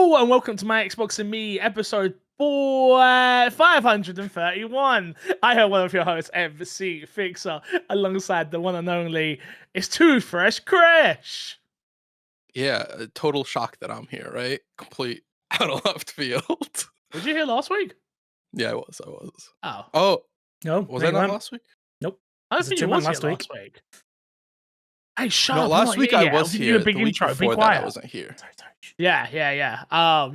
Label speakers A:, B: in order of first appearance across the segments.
A: Hello and welcome to my Xbox and Me episode 531. I am one of your hosts, MC Fixer, alongside the one and only It's Too Fresh Crash.
B: Yeah, total shock that I'm here, right? Complete out of left field.
A: Was you here last week?
B: Yeah, I was.
A: Oh,
C: No,
B: was I not last week?
C: Nope.
A: I don't think you was
C: last
A: here
C: week.
A: last week. Hey, shut
B: No,
A: up.
B: last week I was
A: You
B: here.
A: a big
B: The week
A: intro. Be
B: before that,
A: quiet.
B: I wasn't here.
C: Sorry.
A: Yeah.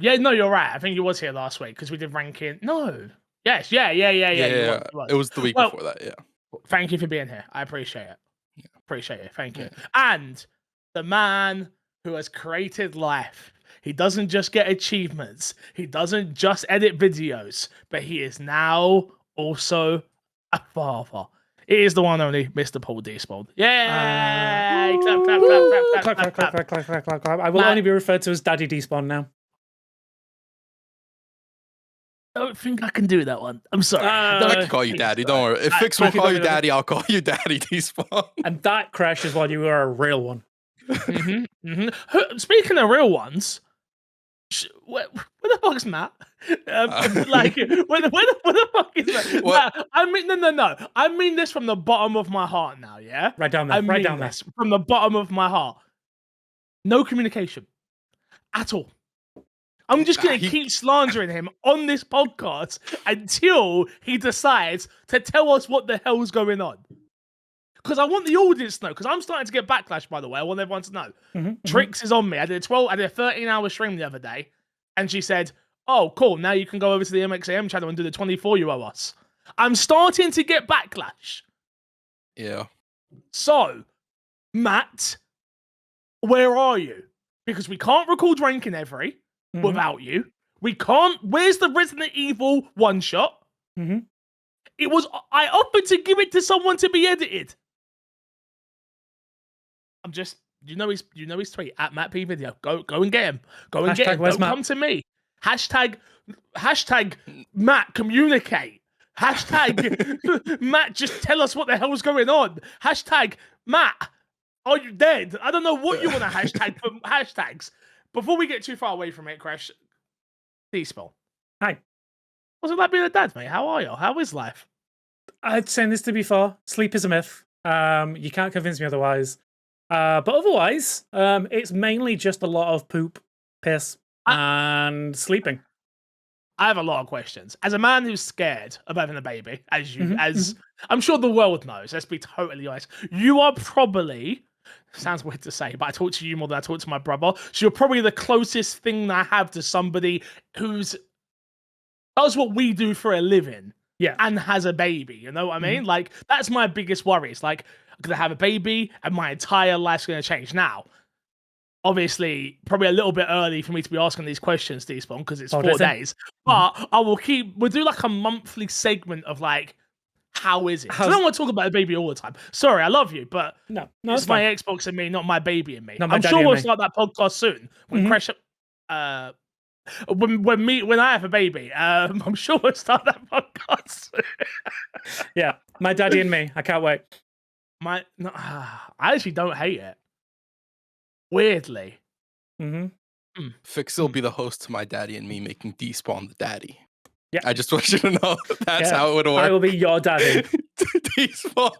A: Yeah, no, you're right. I think you was here last week because we did ranking. No. Yes, yeah. You was.
B: It was the week before that, yeah.
A: Thank you for being here. I appreciate it.
B: Yeah.
A: Appreciate it. Thank you.
B: Yeah.
A: And the man who has created life. He doesn't just get achievements. He doesn't just edit videos, but he is now also a father. It is the one and only Mr. Paul Despawn. Yay!
C: Clap. I will only be referred to as Daddy Despawn now.
A: I don't think I can do that one. I'm sorry.
B: I can call you Daddy, don't worry. If Fix will call you Daddy, I'll call you Daddy Despawn.
C: And that Crash is while you are a real one.
A: Speaking of real ones, where the fuck's Matt? Where the fuck is Matt? Matt? I mean, no. I mean this from the bottom of my heart now, yeah?
C: Right down there.
A: I mean this from the bottom of my heart. No communication at all. I'm just going to keep slandering him on this podcast until he decides to tell us what the hell's going on. Because I want the audience to know, because I'm starting to get backlash, by the way. I want everyone to know. Trix is on me. I did a 13-hour stream the other day, and she said, oh, cool, now you can go over to the MXAM channel and do the 24 you owe us. I'm starting to get backlash.
B: Yeah.
A: So, Matt, where are you? Because we can't record ranking every without you. We can't. Where's the Resident Evil one shot? It was. I offered to give it to someone to be edited. I'm just. You know his tweet at Matt P Video. Go and get him. Go and get him. Don't come to me. Hashtag Matt communicate. Hashtag Matt just tell us what the hell's going on. Hashtag Matt. Are you dead? I don't know what you want to hashtag for hashtags. Before we get too far away from it, Crash, Despawn.
C: Hi.
A: What's it like being a dad, mate? How are you? How is life?
C: I'd say this to be fair. Sleep is a myth. You can't convince me otherwise. But otherwise, it's mainly just a lot of poop, piss, and sleeping.
A: I have a lot of questions. As a man who's scared of having a baby, as I'm sure the world knows, let's be totally honest, you are probably... Sounds weird to say, but I talk to you more than I talk to my brother. So you're probably the closest thing I have to somebody who's does what we do for a living, and has a baby. You know what I mean? Like that's my biggest worry. It's like I'm gonna have a baby, and my entire life's gonna change. Now, obviously, probably a little bit early for me to be asking these questions, Despawn, because it's 4 days. But I will we'll do like a monthly segment of like. How is it? I don't want to talk about the baby all the time. Sorry, I love you, but
C: no,
A: it's my Xbox and me, not my baby and me.
C: I'm
A: sure we'll start that podcast soon when Crash. When I have a baby, I'm sure we'll start that podcast soon.
C: Yeah, my daddy and me. I can't wait.
A: I actually don't hate it. Weirdly.
B: Fix will be the host to my daddy and me making Despawn the daddy.
C: Yeah.
B: I just want you to know that's how it would work.
C: I will be your daddy.
B: Despawn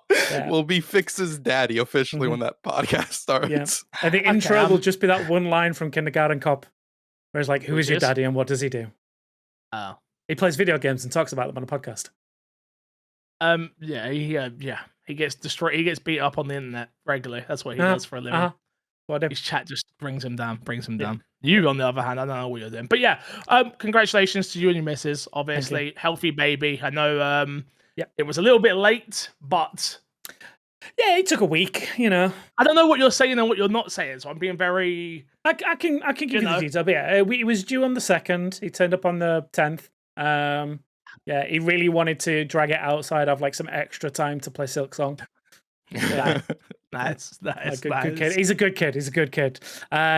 B: will be Fix's daddy officially when that podcast starts.
C: Yeah. And the intro will just be that one line from Kindergarten Cop, where it's like, "Who is your daddy and what does he do?"
A: Oh,
C: he plays video games and talks about them on a podcast.
A: He gets destroyed. He gets beat up on the internet regularly. That's what he does for a living. His chat just brings him down. You, on the other hand, I don't know what you're doing. But yeah, congratulations to you and your missus. Obviously, healthy baby. I know it was a little bit late, but...
C: Yeah, it took a week, you know.
A: I don't know what you're saying and what you're not saying, so I'm being very...
C: I can give you the detail, but yeah, it was due on the 2nd. He turned up on the 10th. He really wanted to drag it outside of like some extra time to play Silksong. Yeah. That's
A: good
C: kid. He's a good kid.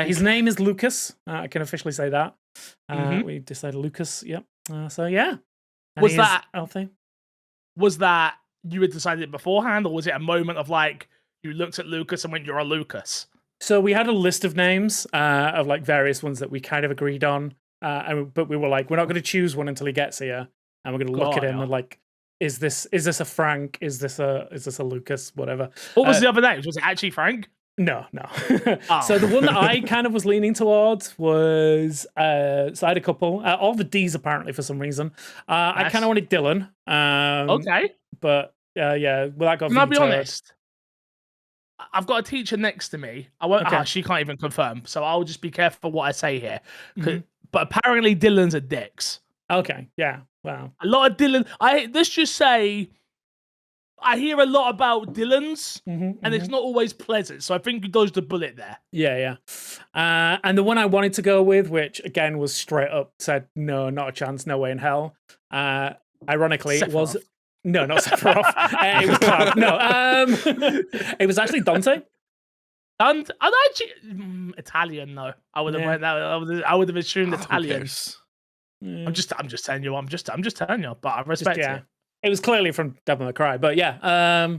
C: His name is Lucas. I can officially say that. We decided Lucas. Yep. So yeah. And
A: was that
C: healthy?
A: Was that you had decided it beforehand, or was it a moment of like you looked at Lucas and went, "You're a Lucas"?
C: So we had a list of names of like various ones that we kind of agreed on. but we were like, we're not going to choose one until he gets here, and we're going to look at him and like, is this a Frank? Is this a Lucas? Whatever.
A: What was the other name? Was it actually Frank?
C: No. So the one that I kind of was leaning towards was so I had a couple. All the D's apparently for some reason. I kind of wanted Dylan.
A: Okay.
C: But yeah, well, that got.
A: Can I be honest? I've got a teacher next to me. I won't.
C: Okay.
A: She can't even confirm, so I'll just be careful what I say here. But apparently, Dylan's a dicks.
C: Okay. Yeah. Wow.
A: A lot of Dylan. Let's just say, I hear a lot about Dylan's, and it's not always pleasant. So I think he dodged the bullet there.
C: Yeah. And the one I wanted to go with, which again was straight up said, no, not a chance, no way in hell. Ironically,
A: Sephiroth.
C: it was. No, not Sephiroth. It was Cloud. No, it was actually Dante.
A: And I'm actually Italian. No, I would have went that. I would have assumed Italian. I'm just telling you. I'm just telling you. But I respect it.
C: It was clearly from Devil May Cry. But yeah,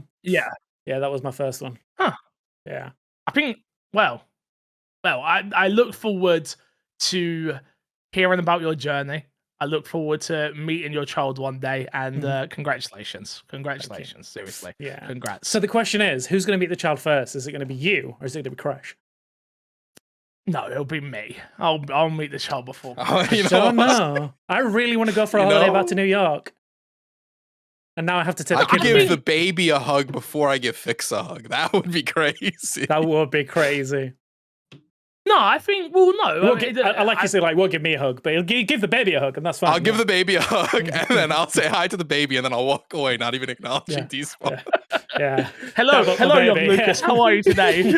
C: that was my first one.
A: Huh.
C: Yeah.
A: I think. Well, I look forward to hearing about your journey. I look forward to meeting your child one day, and congratulations. Seriously.
C: Yeah.
A: Congrats.
C: So the question is, who's going to meet the child first? Is it going to be you, or is it going to be Crash?
A: No, it'll be me. I'll meet the child before.
C: I don't know. I really want to go for a holiday back to New York. And now I have to take the kid.
B: I could give the baby a hug before I give Fix a hug. That would be crazy.
C: That would be crazy.
A: No, I think, well, no.
C: I like you say, like, we'll give me a hug, but give the baby a hug, and that's fine.
B: I'll give the baby a hug, and then I'll say hi to the baby, and then I'll walk away, not even acknowledging Despawn.
C: Yeah.
A: Hello, young Lucas. How are you today?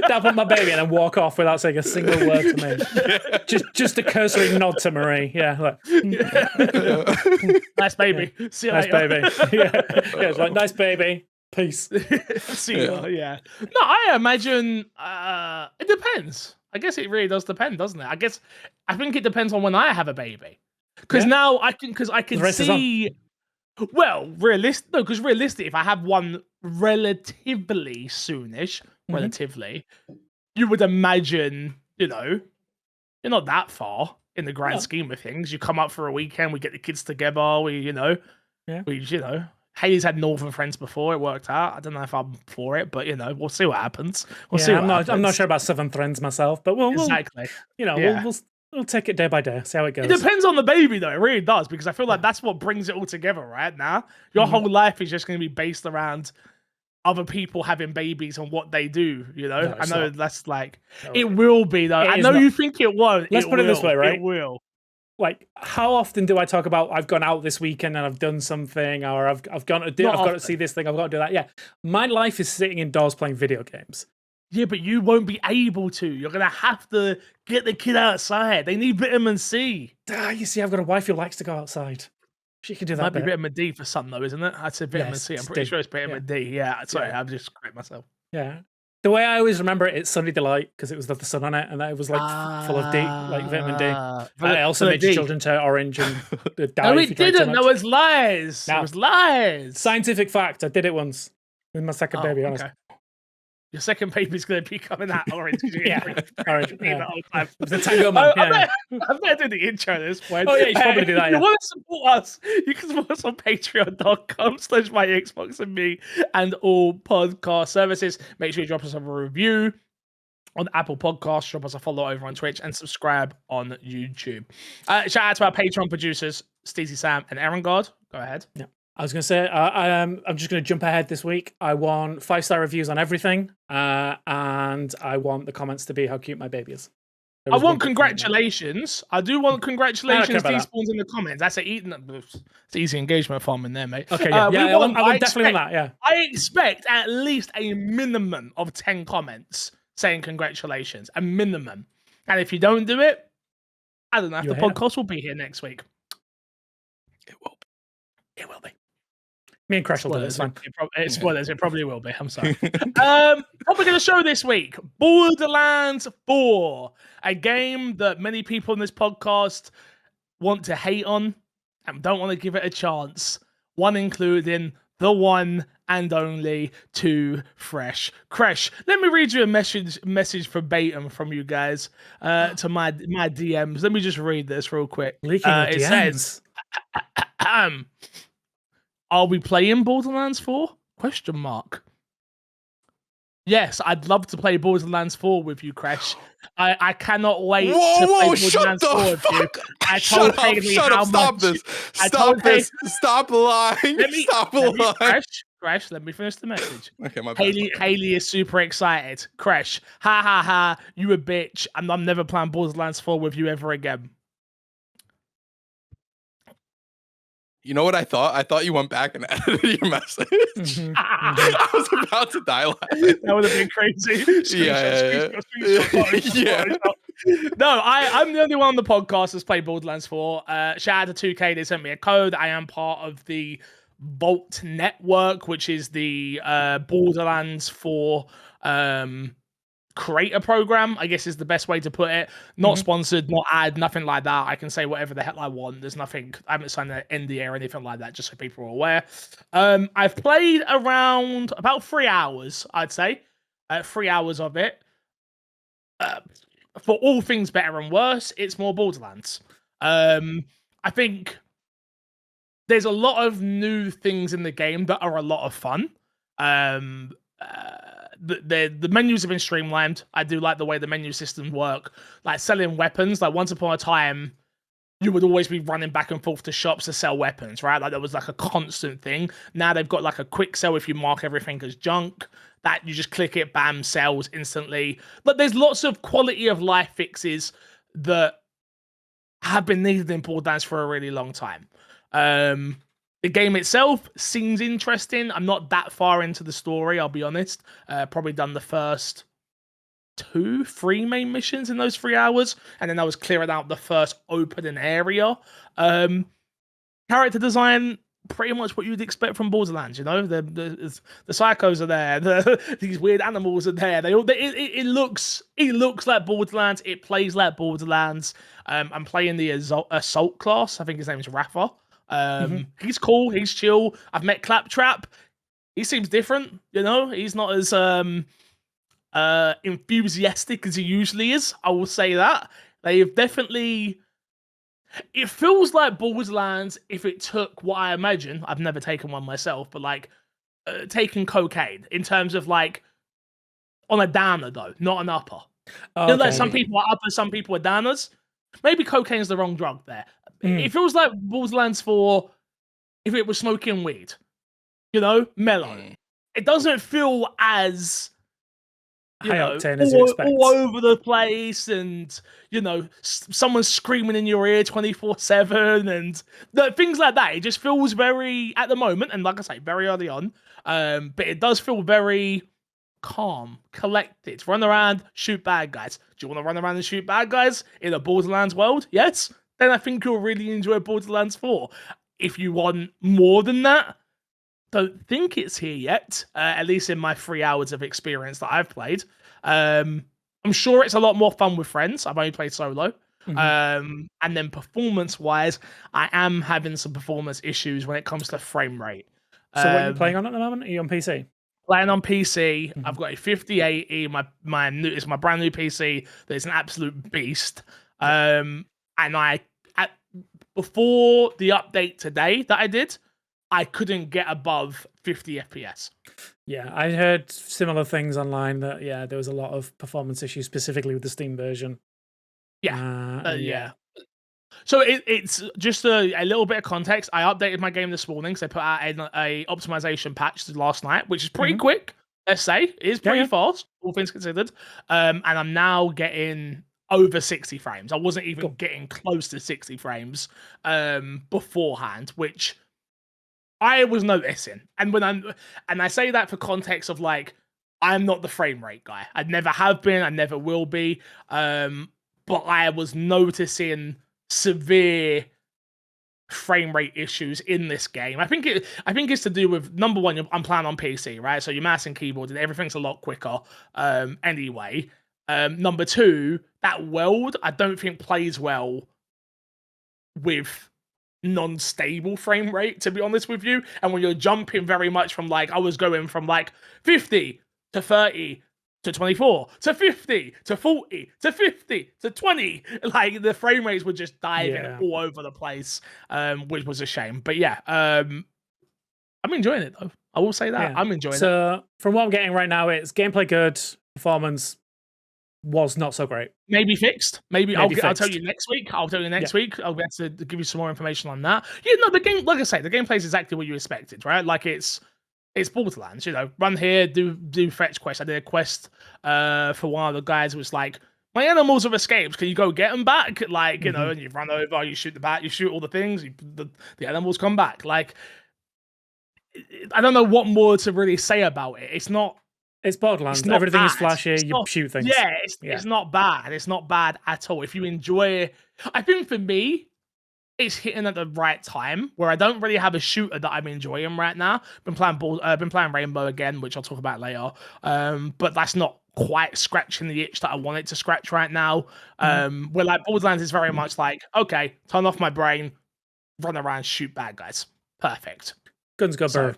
C: Dab up my baby and then walk off without saying a single word to me. Just a cursory nod to Marie. Yeah, like,
A: nice baby. See you
C: nice
A: later.
C: Baby. It's like, nice baby. Peace.
A: See you. Yeah. No, I imagine it depends. I guess it really does depend, doesn't it? I think it depends on when I have a baby. Because now I can see. Well, because realistically, if I have one relatively soonish, you would imagine, you're not that far in the grand scheme of things. You come up for a weekend, we get the kids together, Haley's had northern friends before, it worked out. I don't know if I'm for it, but we'll see what happens. I'm
C: not sure about southern friends myself, but we'll we'll take it day by day, see how it goes.
A: It depends on the baby, though. It really does, because I feel like that's what brings it all together, right? Now, your whole life is just going to be based around other people having babies and what they do.
C: No,
A: I know that's like it will be though. I know you think it won't.
C: Let's put it this way, right?
A: It will.
C: Like, how often do I talk about I've gone out this weekend and I've done something, or I've got to see this thing, I've got to do that? Yeah, my life is sitting indoors playing video games.
A: Yeah, but you won't be able to. You're going to have to get the kid outside. They need vitamin C.
C: You see, I've got a wife who likes to go outside. She can do that.
A: Might be vitamin D for some, though, isn't it? I'd say vitamin C. I'm pretty sure it's vitamin D. Yeah, sorry, I've just correct myself.
C: Yeah. The way I always remember it, it's Sunny Delight, because it was the sun on it, and it was like full of D, like vitamin D. And it also made your children turn orange and die.
A: No, it didn't. That was lies. It was lies.
C: Scientific fact. I did it once with my second baby. Honestly.
A: Okay. Your second baby's going to be coming out orange.
C: Orange.
A: The whole time.
C: The Tango Man.
A: I'm going to do the intro at this point.
C: Oh, yeah, you should probably do that.
A: If you want to support us, you can support us on patreon.com/myxbox and me and all podcast services. Make sure you drop us a review on Apple Podcasts, drop us a follow over on Twitch, and subscribe on YouTube. Shout out to our Patreon producers, Steezy Sam and Aaron God. Go ahead.
C: Yeah. I was going to say, I'm just going to jump ahead this week. I want 5-star reviews on everything, and I want the comments to be how cute my baby is.
A: I want congratulations. I do want congratulations. Despawns in the comments. That's it's easy engagement farm in there, mate.
C: Okay, I definitely want that. Yeah,
A: I expect at least a minimum of 10 comments saying congratulations, a minimum. And if you don't do it, I don't know if the podcast will be here next week.
B: It will be.
A: It will be.
C: Me and Crash will do this one.
A: Spoilers, it probably will be. I'm sorry. What we're going to show this week, Borderlands 4, a game that many people in this podcast want to hate on and don't want to give it a chance. One including the one and only to Fresh. Kresh, let me read you a message verbatim from you guys to my DMs. Let me just read this real quick.
C: Leaking your
A: it
C: DMs.
A: says, "Are we playing Borderlands 4? Question mark. Yes, I'd love to play Borderlands 4 with you, Kresh. I cannot wait to play Borderlands 4 with you. I told Haley how much.
B: Stop lying. Stop lying.
A: Kresh, let me finish the message.
B: Okay, my bad.
A: Haley is super excited. Kresh, ha ha ha, you a bitch. I'm never playing Borderlands 4 with you ever again.
B: You know what I thought? I thought you went back and edited your message. I was about to die laughing.
A: That would have been crazy.
B: Yeah.
A: No, I'm the only one on the podcast that's played Borderlands 4. Shout out to 2K, they sent me a code. I am part of the Vault Network, which is the Borderlands 4 creator program, I guess is the best way to put it. Not sponsored, not ad, nothing like that. I can say whatever the hell I want. There's nothing, I haven't signed an NDA or anything like that, just so people are aware. I've played around about 3 hours, I'd say. 3 hours of it. For all things better and worse, it's more Borderlands. I think there's a lot of new things in the game that are a lot of fun. The menus have been streamlined. I do like the way the menu systems work. Like selling weapons. Like once upon a time, you would always be running back and forth to shops to sell weapons, right? Like that was like a constant thing. Now they've got like a quick sell if you mark everything as junk. That you just click it, bam, sells instantly. But there's lots of quality of life fixes that have been needed in Borderlands for a really long time. The game itself seems interesting. I'm not that far into the story, I'll be honest. Probably done the first 2-3 main missions in those 3 hours, and then I was clearing out the first opening area. Character design, pretty much what you'd expect from Borderlands. You know, the psychos are there, these weird animals are there. It looks like Borderlands. It plays like Borderlands. I'm playing the assault class. I think his name is Rafa. He's cool, he's chill. I've met Claptrap. He seems different, you know. He's not as enthusiastic as he usually is. I will say that. They've definitely. It feels like Borderlands if it took what I imagine. I've never taken one myself, but like taking cocaine in terms of like on a downer though, not an upper.
C: Okay.
A: You know, like some people are uppers, some people are downers. Maybe cocaine's the wrong drug there. It feels like Borderlands 4 if it was smoking weed. You know, mellow. It doesn't feel as
C: high octane as you expect.
A: All over the place, and you know, someone's screaming in your ear 24/7, and things like that. It just feels very at the moment, and like I say, very early on. But it does feel very calm, collected. Run around, shoot bad guys. Do you want to run around and shoot bad guys in a Borderlands world? Yes. Then I think you'll really enjoy Borderlands 4. If you want more than that, don't think it's here yet. At least in my 3 hours of experience that I've played. I'm sure it's a lot more fun with friends. I've only played solo. And then performance-wise, I am having some performance issues when it comes to frame rate.
C: So what are you playing on at the moment? Are you on PC?
A: Playing on PC, I've got a 5080. It's my brand new PC that is an absolute beast. And before the update today that I did, I couldn't get above 50 FPS.
C: Yeah, I heard similar things online that there was a lot of performance issues specifically with the Steam version.
A: Yeah. So it's just a little bit of context. I updated my game this morning, so I put out a optimization patch last night, which is pretty quick. Let's say it is pretty fast, all things considered. And I'm now getting over 60 frames. I wasn't even getting close to 60 frames beforehand, which I was noticing. And I say that for context of like, I'm not the frame rate guy. I never have been. I never will be. But I was noticing severe frame rate issues in this game. I think it's to do with, number one, I'm playing on PC, right? So your mouse and keyboard and everything's a lot quicker. Anyway. Number two, that world I don't think plays well with non-stable frame rate, to be honest with you. And when you're jumping very much from like, I was going from like 50 to 30 to 24 to 50 to 40 to 50 to 20, like the frame rates were just diving all over the place, which was a shame. But yeah, I'm enjoying it though. I will say that I'm enjoying it.
C: So from what I'm getting right now, it's gameplay good, performance was not so great.
A: Maybe fixed. Maybe I'll tell you next week. I'll tell you next week. I'll be able to give you some more information on that. Yeah, no, the game, like I say, the gameplay is exactly what you expected, right? Like it's Borderlands, you know, run here, do fetch quests. I did a quest for one of the guys who was like, my animals have escaped. Can you go get them back? Like, you know, and you run over, you shoot the bat, you shoot all the things, the animals come back. Like, I don't know what more to really say about it. It's
C: Borderlands. Everything is flashy. You shoot things.
A: Yeah, it's not bad. It's not bad at all. If you enjoy, I think for me, it's hitting at the right time where I don't really have a shooter that I'm enjoying right now. Been playing Rainbow again, which I'll talk about later. But that's not quite scratching the itch that I want it to scratch right now. Where like Borderlands is very much like, okay, turn off my brain, run around, shoot bad guys. Perfect.
C: Guns go burr.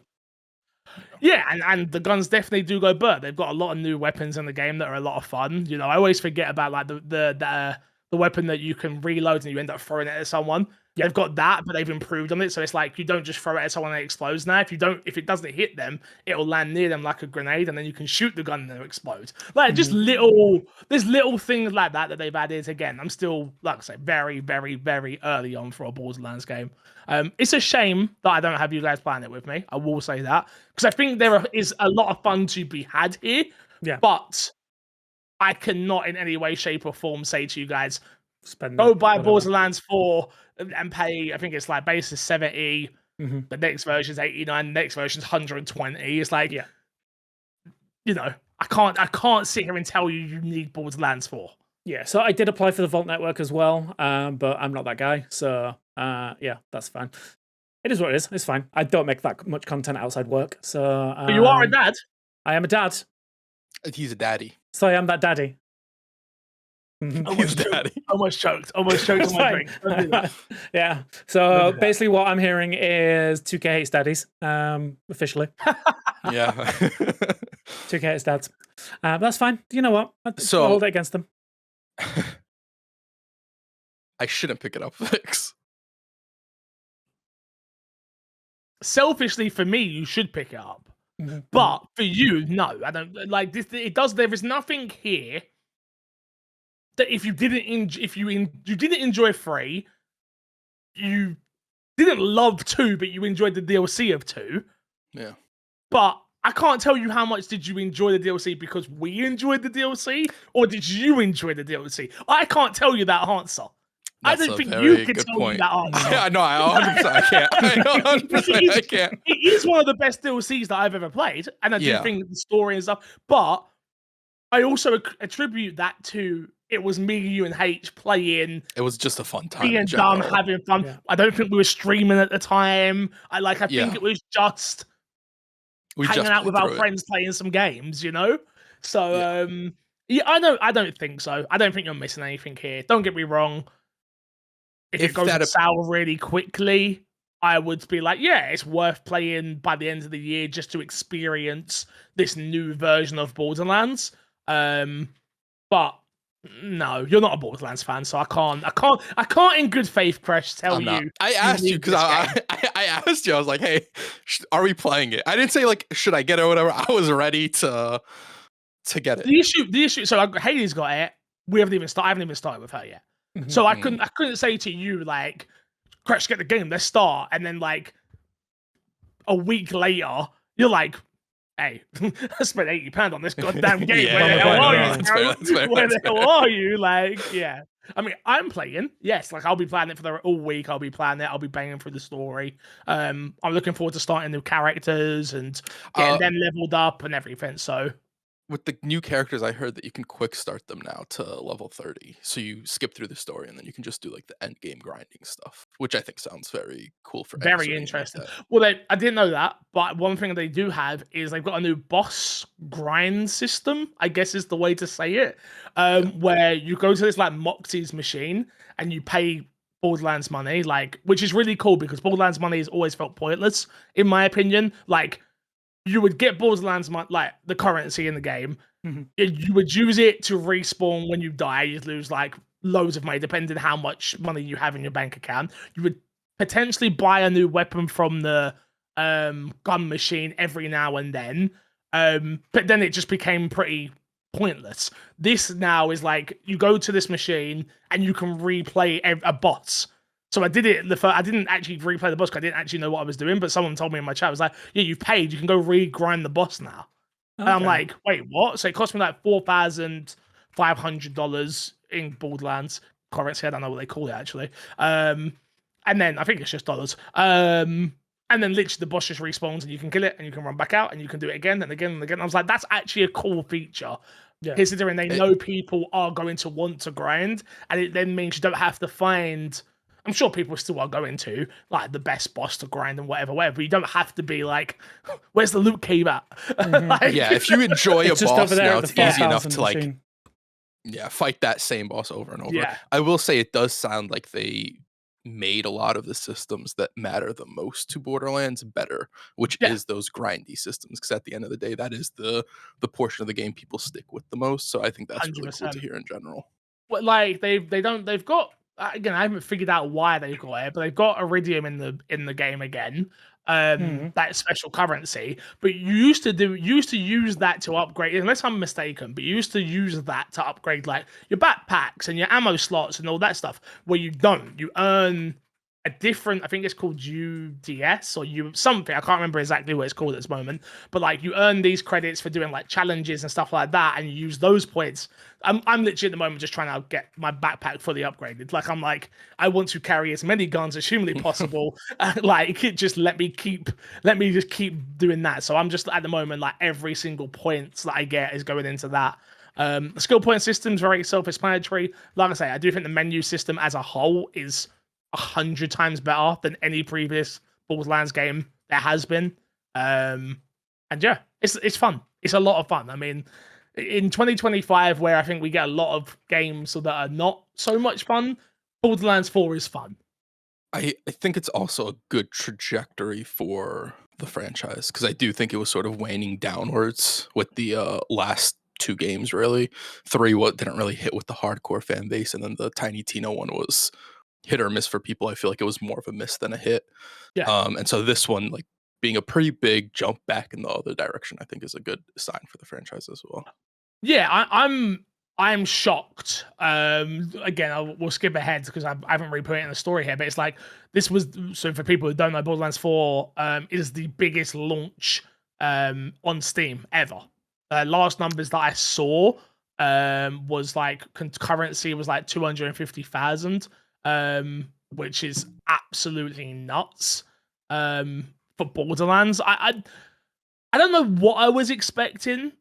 A: Yeah, and the guns definitely do go burr. They've got a lot of new weapons in the game that are a lot of fun. You know, I always forget about like the weapon that you can reload and you end up throwing it at someone. They've got that, but they've improved on it. So it's like you don't just throw it at someone and it explodes now. If it doesn't hit them, it'll land near them like a grenade, and then you can shoot the gun and it'll explode. Like just there's little things like that they've added. Again, I'm still, like I say, very, very, very early on for a Borderlands game. It's a shame that I don't have you guys playing it with me. I will say that, because I think there is a lot of fun to be had here.
C: Yeah.
A: But I cannot in any way, shape, or form say to you guys, go buy Borderlands 4 and pay. I think it's like base is 70. The next version is 89. The next version is 120. It's like, you know, I can't sit here and tell you need Borderlands 4.
C: Yeah, so I did apply for the Vault Network as well, but I'm not that guy. So yeah, that's fine. It is what it is. It's fine. I don't make that much content outside work. So
A: but you are a dad.
C: I am a dad.
B: He's a daddy.
C: So I am that daddy.
B: He's daddy.
A: Almost choked on my drink.
C: Yeah. So basically, what I'm hearing is 2K hates daddies. Officially.
B: Yeah.
C: 2K hates dads. That's fine. You know what?
B: So
C: hold it against them.
B: I shouldn't pick it up, Vix.
A: Selfishly, for me, you should pick it up. But for you, no. I don't like this. It does. There is nothing here that if you didn't enjoy 3, you didn't love 2, but you enjoyed the DLC of 2.
B: Yeah.
A: But I can't tell you how much did you enjoy the DLC because we enjoyed the DLC, or did you enjoy the DLC? I can't tell you that answer.
B: That's
A: I don't think you can tell
B: point.
A: me that answer.
B: Yeah, no, I 100% I can't. I 100% I can't.
A: It is one of the best DLCs that I've ever played, and I do think the story and stuff. But I also attribute that to it was me, you, and H playing.
B: It was just a fun time.
A: Being dumb, having fun. Yeah. I don't think we were streaming at the time. I think it was just hanging out with our friends playing some games, you know? So I don't think so. I don't think you're missing anything here. Don't get me wrong. If it goes sour really quickly, I would be like, yeah, it's worth playing by the end of the year just to experience this new version of Borderlands. But no, you're not a Borderlands fan, so I can't in good faith, Crash, tell you.
B: I asked you because I asked you. I was like, hey, are we playing it? I didn't say like, should I get it or whatever. I was ready to get it.
A: The issue. So Haley's got it. I haven't even started with her yet. So I couldn't say to you like, Crash, get the game, let's start, and then like a week later, you're like, hey, I spent £80 on this goddamn game. Where the hell are you? Where the hell are you? Like, yeah. I mean, I'm playing. Yes, like I'll be playing it for all week. I'll be playing it. I'll be banging through the story. I'm looking forward to starting new characters and getting them leveled up and everything. So
B: with the new characters, I heard that you can quick start them now to level 30. So you skip through the story and then you can just do like the end game grinding stuff, which I think sounds very cool for
A: very interesting. Well, I didn't know that, but one thing they do have is they've got a new boss grind system, I guess is the way to say it, where you go to this like Moxie's machine and you pay Borderlands money, like, which is really cool because Borderlands money has always felt pointless, in my opinion. Like, you would get Borderlands money, like the currency in the game. You would use it to respawn when you die. You'd lose like loads of money, depending on how much money you have in your bank account. You would potentially buy a new weapon from the gun machine every now and then. But then it just became pretty pointless. This now is like you go to this machine and you can replay a boss. So I did it. I didn't actually replay the boss because I didn't actually know what I was doing. But someone told me in my chat, was like, "Yeah, you've paid. You can go re-grind the boss now." Okay. And I'm like, "Wait, what?" So it cost me like $4,500 in Borderlands currency. I don't know what they call it actually. And then I think it's just dollars. And then literally the boss just respawns and you can kill it and you can run back out and you can do it again and again and again. I was like, that's actually a cool feature. Yeah. Considering they know people are going to want to grind, and it then means you don't have to find. I'm sure people still are going to like the best boss to grind and whatever. But you don't have to be like, "Where's the loot cave at?"
B: Like, yeah, if you enjoy a boss now, it's easy enough to
C: machine.
B: Fight that same boss over and over.
A: Yeah.
B: I will say it does sound like they made a lot of the systems that matter the most to Borderlands better, which is those grindy systems. Because at the end of the day, that is the portion of the game people stick with the most. So I think that's 100%. Really cool to hear in general.
A: But like they've got, again, I haven't figured out why they've got it, but they've got Iridium in the game again. That special currency, but you used to use that to upgrade, unless I'm mistaken, but you used to use that to upgrade like your backpacks and your ammo slots and all that stuff, where you earn a different, I think it's called UDS or something, I can't remember exactly what it's called at this moment, but like you earn these credits for doing like challenges and stuff like that, and you use those points. I'm literally at the moment just trying to get my backpack fully upgraded. Like I'm like, I want to carry as many guns as humanly possible. Like just let me just keep doing that. So I'm just at the moment like every single point that I get is going into that. The skill point system is very self-explanatory. Like I say, I do think the menu system as a whole is 100 times better than any previous Borderlands game there has been. And yeah, it's fun. It's a lot of fun. I mean, in 2025, where I think we get a lot of games that are not so much fun, Borderlands 4 is fun.
B: I think it's also a good trajectory for the franchise, because I do think it was sort of waning downwards with the last two games, really. 3 didn't really hit with the hardcore fan base, and then the Tiny Tina one was hit or miss for people. I feel like it was more of a miss than a hit.
A: Yeah.
B: And so this one, like being a pretty big jump back in the other direction, I think is a good sign for the franchise as well.
A: Yeah, I'm shocked. Again, we'll skip ahead because I haven't really put it in the story here, but it's like this was, so for people who don't know, Borderlands 4 is the biggest launch on Steam ever. Last numbers that I saw was like concurrency was like 250,000, which is absolutely nuts for Borderlands. I don't know what I was expecting.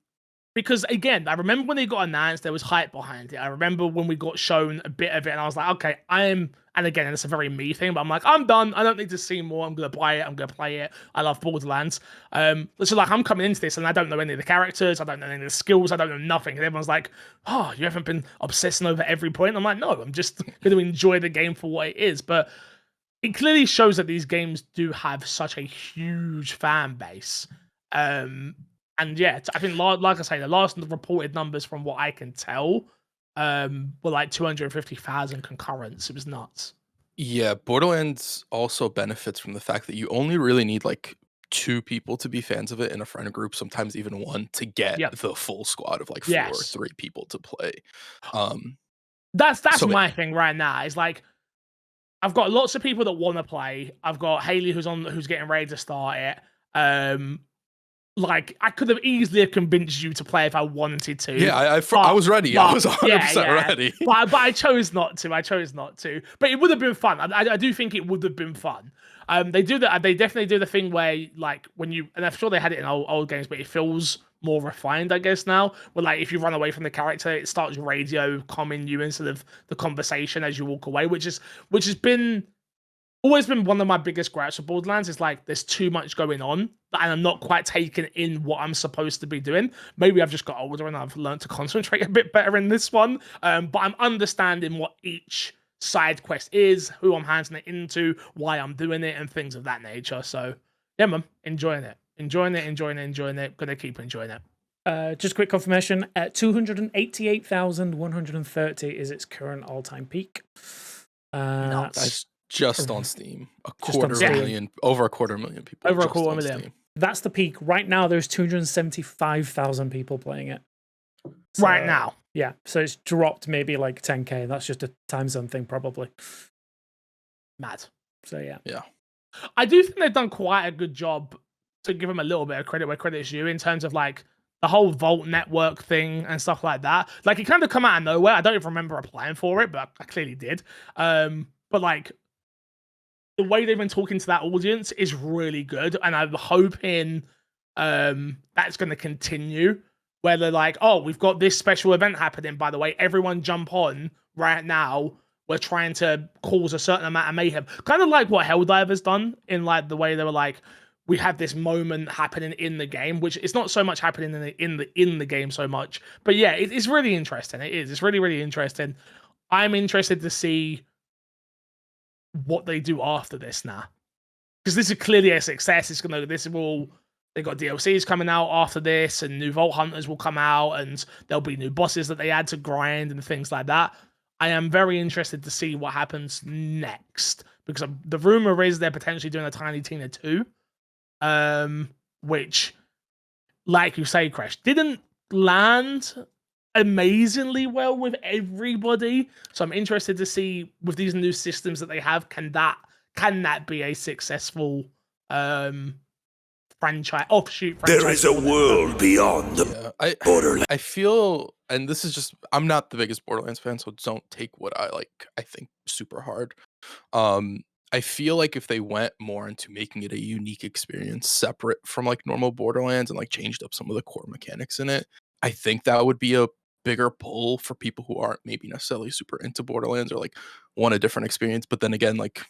A: Because again, I remember when it got announced, there was hype behind it. I remember when we got shown a bit of it, and I was like, okay, and again, it's a very me thing, but I'm like, I'm done. I don't need to see more. I'm gonna buy it. I'm gonna play it. I love Borderlands. So like, I'm coming into this, and I don't know any of the characters. I don't know any of the skills. I don't know nothing. And everyone's like, oh, you haven't been obsessing over every point. I'm like, no, I'm just gonna enjoy the game for what it is. But it clearly shows that these games do have such a huge fan base. And yeah, I think, like I say, the last reported numbers from what I can tell were like 250,000 concurrents. It was nuts.
B: Yeah, Borderlands also benefits from the fact that you only really need like 2 people to be fans of it in a friend group, sometimes even 1, to get the full squad of like 4 or 3 people to play.
A: That's my thing right now. Is like, I've got lots of people that want to play. I've got Haley who's getting ready to start it. Like, I could have easily convinced you to play if I wanted to.
B: Yeah, I was ready. I was 100% ready.
A: But I chose not to. But it would have been fun. I do think it would have been fun. They do that. They definitely do the thing where, like, when you, and I'm sure they had it in old games, but it feels more refined, I guess, now. Where, like, if you run away from the character, it starts radio calming you instead of the conversation as you walk away, which has been always been one of my biggest gripes with Borderlands. Is like, there's too much going on, and I'm not quite taking in what I'm supposed to be doing. Maybe I've just got older and I've learned to concentrate a bit better in this one. But I'm understanding what each side quest is, who I'm handing it into, why I'm doing it, and things of that nature. So yeah, man, enjoying it. Gonna keep enjoying it.
C: Just quick confirmation: 288,130 is its current all-time peak.
B: That's just on Steam.
C: Just on Steam.
B: Over a quarter million people.
A: Over a quarter million.
B: Steam.
C: That's the peak. Right now, there's 275,000 people playing it. So,
A: right now.
C: Yeah, so it's dropped maybe like 10k. That's just a time zone thing, probably.
A: Mad.
C: So yeah.
B: Yeah.
A: I do think they've done quite a good job, to give them a little bit of credit where credit's due, in terms of like the whole Vault network thing and stuff like that. Like, it kind of come out of nowhere. I don't even remember applying for it, but I clearly did. But like, the way they've been talking to that audience is really good, and I'm hoping that's going to continue. Where they're like, oh, we've got this special event happening, by the way, everyone jump on right now. We're trying to cause a certain amount of mayhem. Kind of like what Helldiver's done, in like the way they were like, we have this moment happening in the game, which is not so much happening in the game so much. But yeah, it's really interesting. It is. It's really, really interesting. I'm interested to see what they do after this now. Because this is clearly a success. They got DLCs coming out after this, and new Vault Hunters will come out, and there'll be new bosses that they add to grind and things like that. I am very interested to see what happens next, because the rumor is they're potentially doing a Tiny Tina 2, which, like you say, Crash, didn't land amazingly well with everybody. So I'm interested to see, with these new systems that they have, can that be a successful offshoot franchise?
D: There is a world beyond the Borderlands.
B: I feel, and this is just, I'm not the biggest Borderlands fan, so don't take what I think super hard. I feel like if they went more into making it a unique experience, separate from like normal Borderlands, and like changed up some of the core mechanics in it, I think that would be a bigger pull for people who aren't maybe necessarily super into Borderlands, or like want a different experience. But then again, like,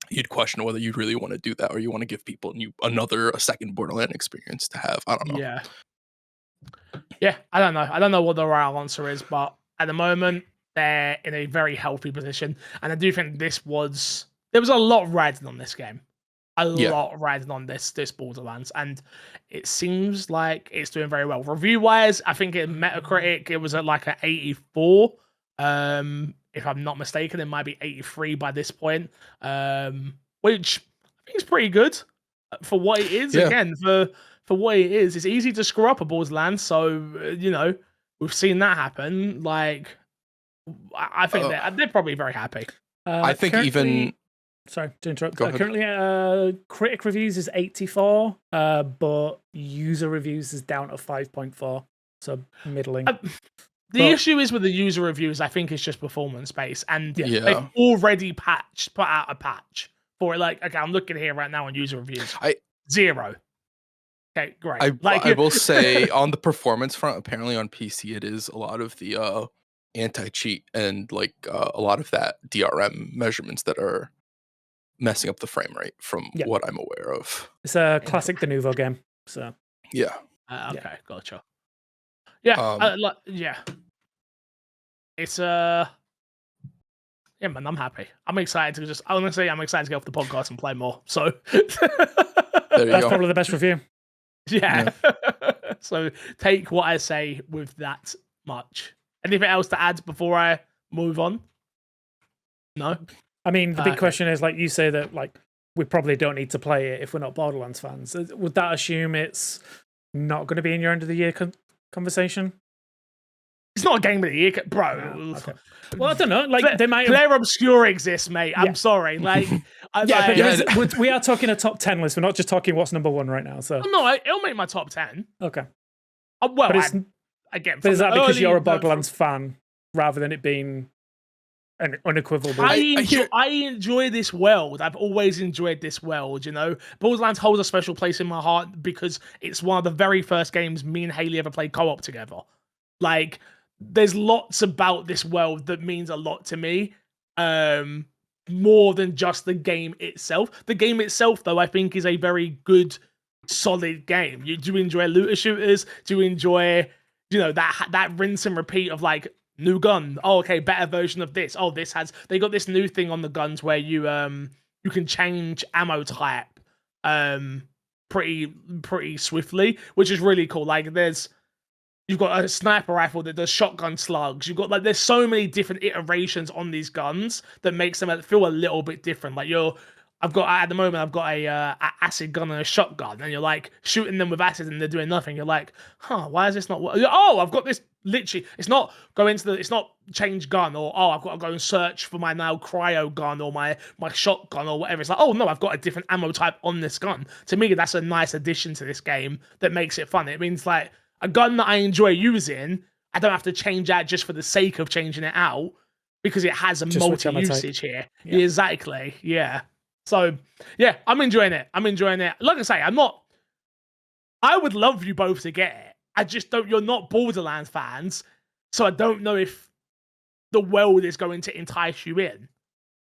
B: you'd question whether you really want to do that, or you want to give people a second Borderland experience to have. I don't know.
A: Yeah, I don't know. I don't know what the right answer is, but at the moment, they're in a very healthy position. And I do think there was a lot riding on this game. A lot riding on this Borderlands. And it seems like it's doing very well. Review-wise, I think in Metacritic, it was at like an 84. If I'm not mistaken, it might be 83 by this point, which I think is pretty good for what it is. Yeah. Again, for what it is, it's easy to screw up a Borderlands. So, we've seen that happen. Like, I think they're probably very happy.
B: I think even...
C: Sorry to interrupt. Currently, critic reviews is 84, but user reviews is down to 5.4. So, middling.
A: The issue is with the user reviews, I think it's just performance based, and they've already put out a patch for it. Like, okay, I'm looking here right now on user reviews. 0. Okay, great.
B: I will say, on the performance front, apparently on PC, it is a lot of the anti-cheat and like a lot of that DRM measurements that are messing up the frame rate, from what I'm aware of.
C: It's a classic De Novo game, so
B: yeah.
A: Okay, gotcha. Yeah, it's yeah, man, I'm happy. I'm excited to get off the podcast and play more. So
C: that's probably the best review.
A: Yeah. So take what I say with that much. Anything else to add before I move on? No.
C: I mean, the big question is, like you say, that like we probably don't need to play it if we're not Borderlands fans. Would that assume it's not going to be in your end of the year conversation?
A: It's not a game of the year, bro.
C: Oh, okay. Well, I don't know. Like, they might.
A: Claire Obscure exists, mate. I'm sorry. Like,
C: we are talking a top 10 list. We're not just talking what's number 1 right now. So
A: no, it'll make my top 10.
C: Okay.
A: Well, but is
C: that because you're a Borderlands fan rather than it being an unequivocal?
A: I enjoy this world. I've always enjoyed this world. Borderlands holds a special place in my heart because it's one of the very first games me and Haley ever played co-op together. Like, there's lots about this world that means a lot to me, more than just the game itself. The game itself, though, I think is a very good, solid game. Do you enjoy looter shooters? Do you enjoy, that rinse and repeat of like new gun. Oh, okay, better version of this. Oh, they got this new thing on the guns where you can change ammo type pretty swiftly, which is really cool. Like you've got a sniper rifle that does shotgun slugs. You've got like there's so many different iterations on these guns that makes them feel a little bit different. Like I've got a acid gun and a shotgun, and you're like shooting them with acid and they're doing nothing. You're like, huh, why is this not working? Oh, I've got this literally. It's not change gun, or oh, I've got to go and search for my now cryo gun or my shotgun or whatever. It's like, oh no, I've got a different ammo type on this gun. To me, that's a nice addition to this game that makes it fun. It means like a gun that I enjoy using, I don't have to change out just for the sake of changing it out because it has a multi-usage here. Yeah. Exactly. Yeah. So, yeah, I'm enjoying it. Like I say, I would love you both to get it. I just don't, you're not Borderlands fans, so I don't know if the world is going to entice you in.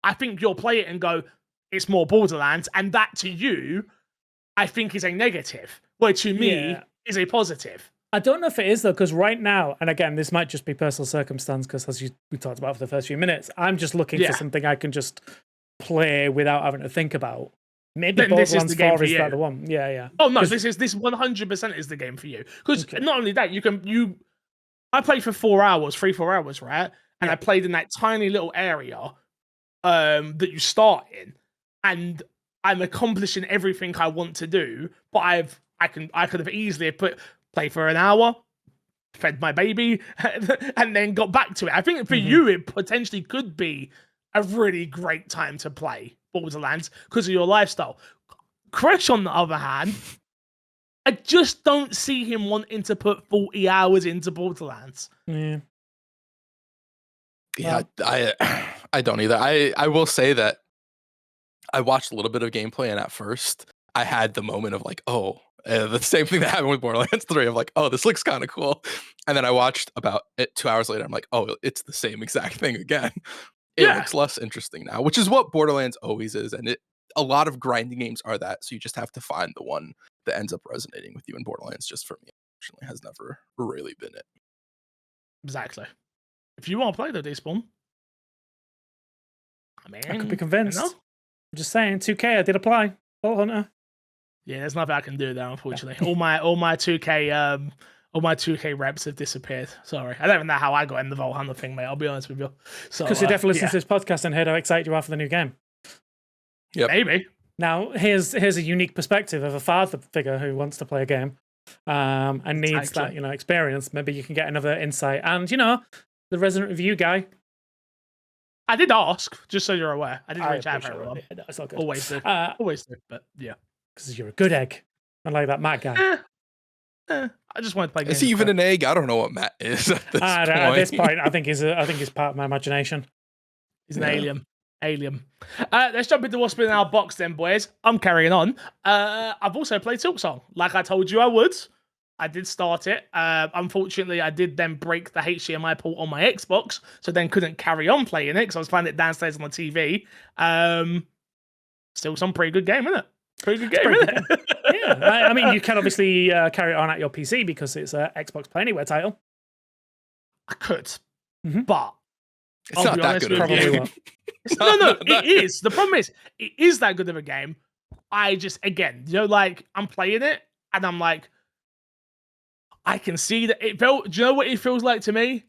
A: I think you'll play it and go, it's more Borderlands, and that to you, I think is a negative, where to me is a positive.
C: I don't know if it is, though, because right now, and again, this might just be personal circumstance, because as we talked about for the first few minutes, I'm just looking for something I can just play without having to think about. Maybe Borderlands 4 is that the one. Yeah.
A: Oh no, this 100% is the game for you. Because not only that, I played for 4 hours, right? And I played in that tiny little area that you start in, and I'm accomplishing everything I want to do. But I could have easily played for an hour, fed my baby, and then got back to it. I think for you, it potentially could be a really great time to play Borderlands because of your lifestyle. Crash, on the other hand, I just don't see him wanting to put 40 hours into Borderlands.
B: Yeah, I don't either. I will say that I watched a little bit of gameplay, and at first I had the moment of like, oh, the same thing that happened with Borderlands 3. I'm like, oh, this looks kind of cool. And then I watched about 2 hours later. I'm like, oh, it's the same exact thing again. It looks less interesting now, which is what Borderlands always is. And a lot of grinding games are that. So you just have to find the one that ends up resonating with you. And Borderlands, just for me, unfortunately, has never really been it.
A: Exactly. If you want to play the Despawn,
C: I could be convinced. I'm just saying, 2K, I did apply. Vault Hunter.
A: Yeah, there's nothing I can do there, unfortunately. all my 2K all my 2K reps have disappeared. Sorry. I don't even know how I got in the Vault Hunter thing, mate. I'll be honest with you.
C: Because you definitely listen to this podcast and heard how excited you are for the new game.
B: Yeah,
A: maybe.
C: Now, here's a unique perspective of a father figure who wants to play a game and needs that experience. Maybe you can get another insight. And the resident review guy.
A: I did ask, just so you're aware. I didn't reach out for everyone.
C: Yeah, that's all good.
A: Always do. Always do. But yeah,
C: because you're a good egg. I like that Matt guy.
A: I just want to play games.
B: Is he even an egg? I don't know what Matt is at this point.
C: At this point, I think he's part of my imagination.
A: He's an alien. Let's jump into what's been in our box then, boys. I'm carrying on. I've also played Silksong, like I told you I would. I did start it. Unfortunately, I did then break the HDMI port on my Xbox, so then couldn't carry on playing it because I was playing it downstairs on the TV. Still some pretty good game, isn't it? Pretty good game, isn't it?
C: Yeah, I mean, you can obviously carry it on at your PC because it's an Xbox Play Anywhere title.
A: I could, but
B: it's not that good of a game.
A: No, it is. The problem is, it is that good of a game. I just, again, I'm playing it, and I'm like, I can see that it felt. Do you know what it feels like to me?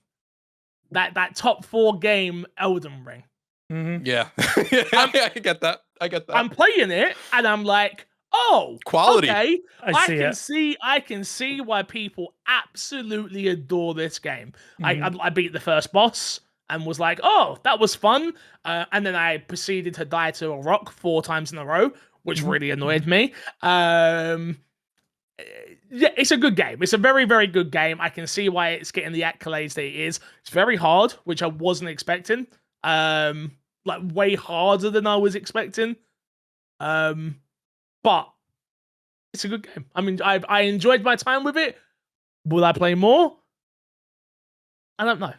A: That top 4 game, Elden Ring.
C: Mm-hmm.
B: Yeah, I get that.
A: I'm playing it, and I'm like, oh,
B: quality.
A: Okay, I can see why people absolutely adore this game.
C: Mm-hmm.
A: I beat the first boss and was like, oh, that was fun. And then I proceeded to die to a rock 4 times in a row, which really annoyed me. Yeah, it's a good game. It's a very, very good game. I can see why it's getting the accolades that it is. It's very hard, which I wasn't expecting. Like way harder than I was expecting. But it's a good game. I mean, I enjoyed my time with it. Will I play more? I don't know.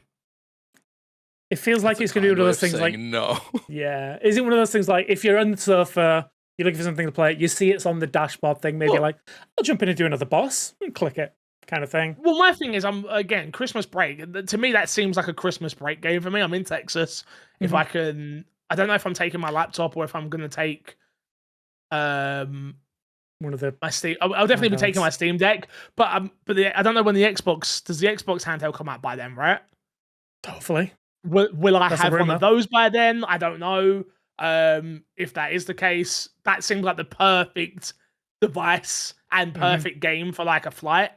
C: It feels like it's going to be one of those things like...
B: No.
C: Yeah. Is it one of those things like if you're on the sofa, you're looking for something to play, you see it's on the dashboard thing, maybe like, I'll jump in and do another boss and click it. kind of thing.
A: Well, my thing is, again, Christmas break. To me, that seems like a Christmas break game for me. I'm in Texas. If I can, I don't know if I'm taking my laptop or if I'm going to take
C: one of
A: my Steam. I'll definitely be taking my Steam Deck, but I don't know when the Xbox does the Xbox handheld come out by then, right?
C: Hopefully.
A: Will I have one of those by then? I don't know. If that is the case, that seems like the perfect device and perfect game for like a flight.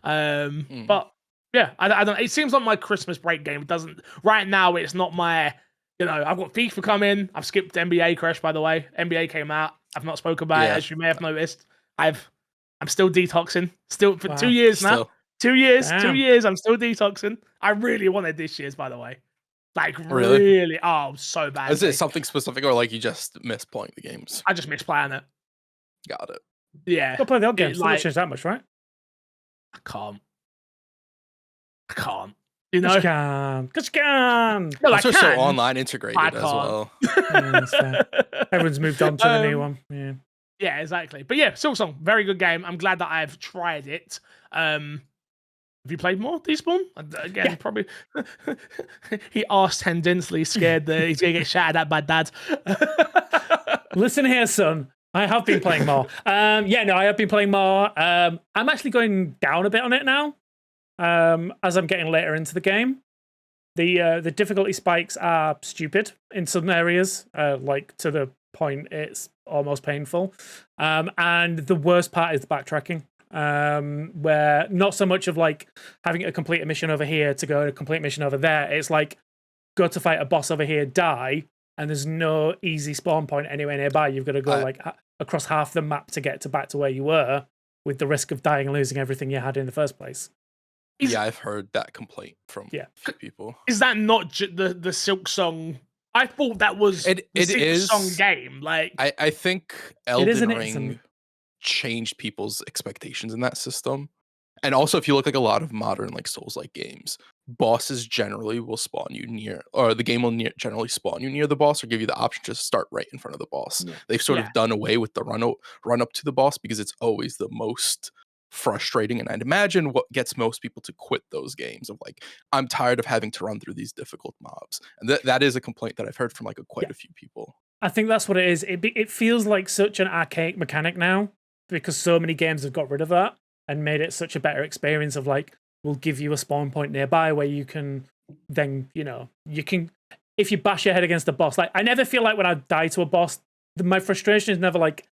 A: But yeah, I don't. It seems like my Christmas break game. It doesn't right now. It's not my. I've got FIFA coming. I've skipped NBA Crash, by the way. NBA came out. I've not spoken about it, as you may have noticed. I'm still detoxing. Still for 2 years now. 2 years. Damn. 2 years. I'm still detoxing. I really wanted this year's, by the way. Like really. Oh, so bad.
B: Is it something specific, or like you just miss playing the games?
A: I just miss playing it.
B: Got it.
A: Yeah.
C: Go play the old games. Like, change that much, right?
A: I can't.
C: Because you can.
A: No,
B: also so online integrated as well.
C: Everyone's moved on to the new one.
A: Yeah, exactly. But yeah, Silksong, very good game. I'm glad that I've tried it. Have you played more Despawn? Again, probably. He asked tendently, scared that he's going to get shouted at by dad.
C: Listen here, son. I have been playing more. I have been playing more. I'm actually going down a bit on it now. As I'm getting later into the game. The difficulty spikes are stupid in some areas, like to the point it's almost painful. And the worst part is the backtracking. Where not so much of like having to complete a mission over here to go to complete a mission over there. It's like go to fight a boss over here, die, and there's no easy spawn point anywhere nearby. You've got to go like across half the map to get back to where you were, with the risk of dying and losing everything you had in the first place.
B: I've heard that complaint from a few people.
A: Is that not the Silksong? I thought that was the Silksong game. Like
B: I think Elden Ring changed people's expectations in that system. And also, if you look like a lot of modern like Souls-like games, bosses generally will spawn you near, or the game will generally spawn you near the boss, or give you the option to start right in front of the boss. Yeah. They've sort of done away with the run up to the boss because it's always the most frustrating, and I'd imagine what gets most people to quit those games of like, I'm tired of having to run through these difficult mobs, and that is a complaint that I've heard from like quite a few people.
C: I think that's what it is. It feels like such an archaic mechanic now because so many games have got rid of that and made it such a better experience of like, we'll give you a spawn point nearby where you can then, you can, if you bash your head against a boss, like I never feel like when I die to a boss, my frustration is never like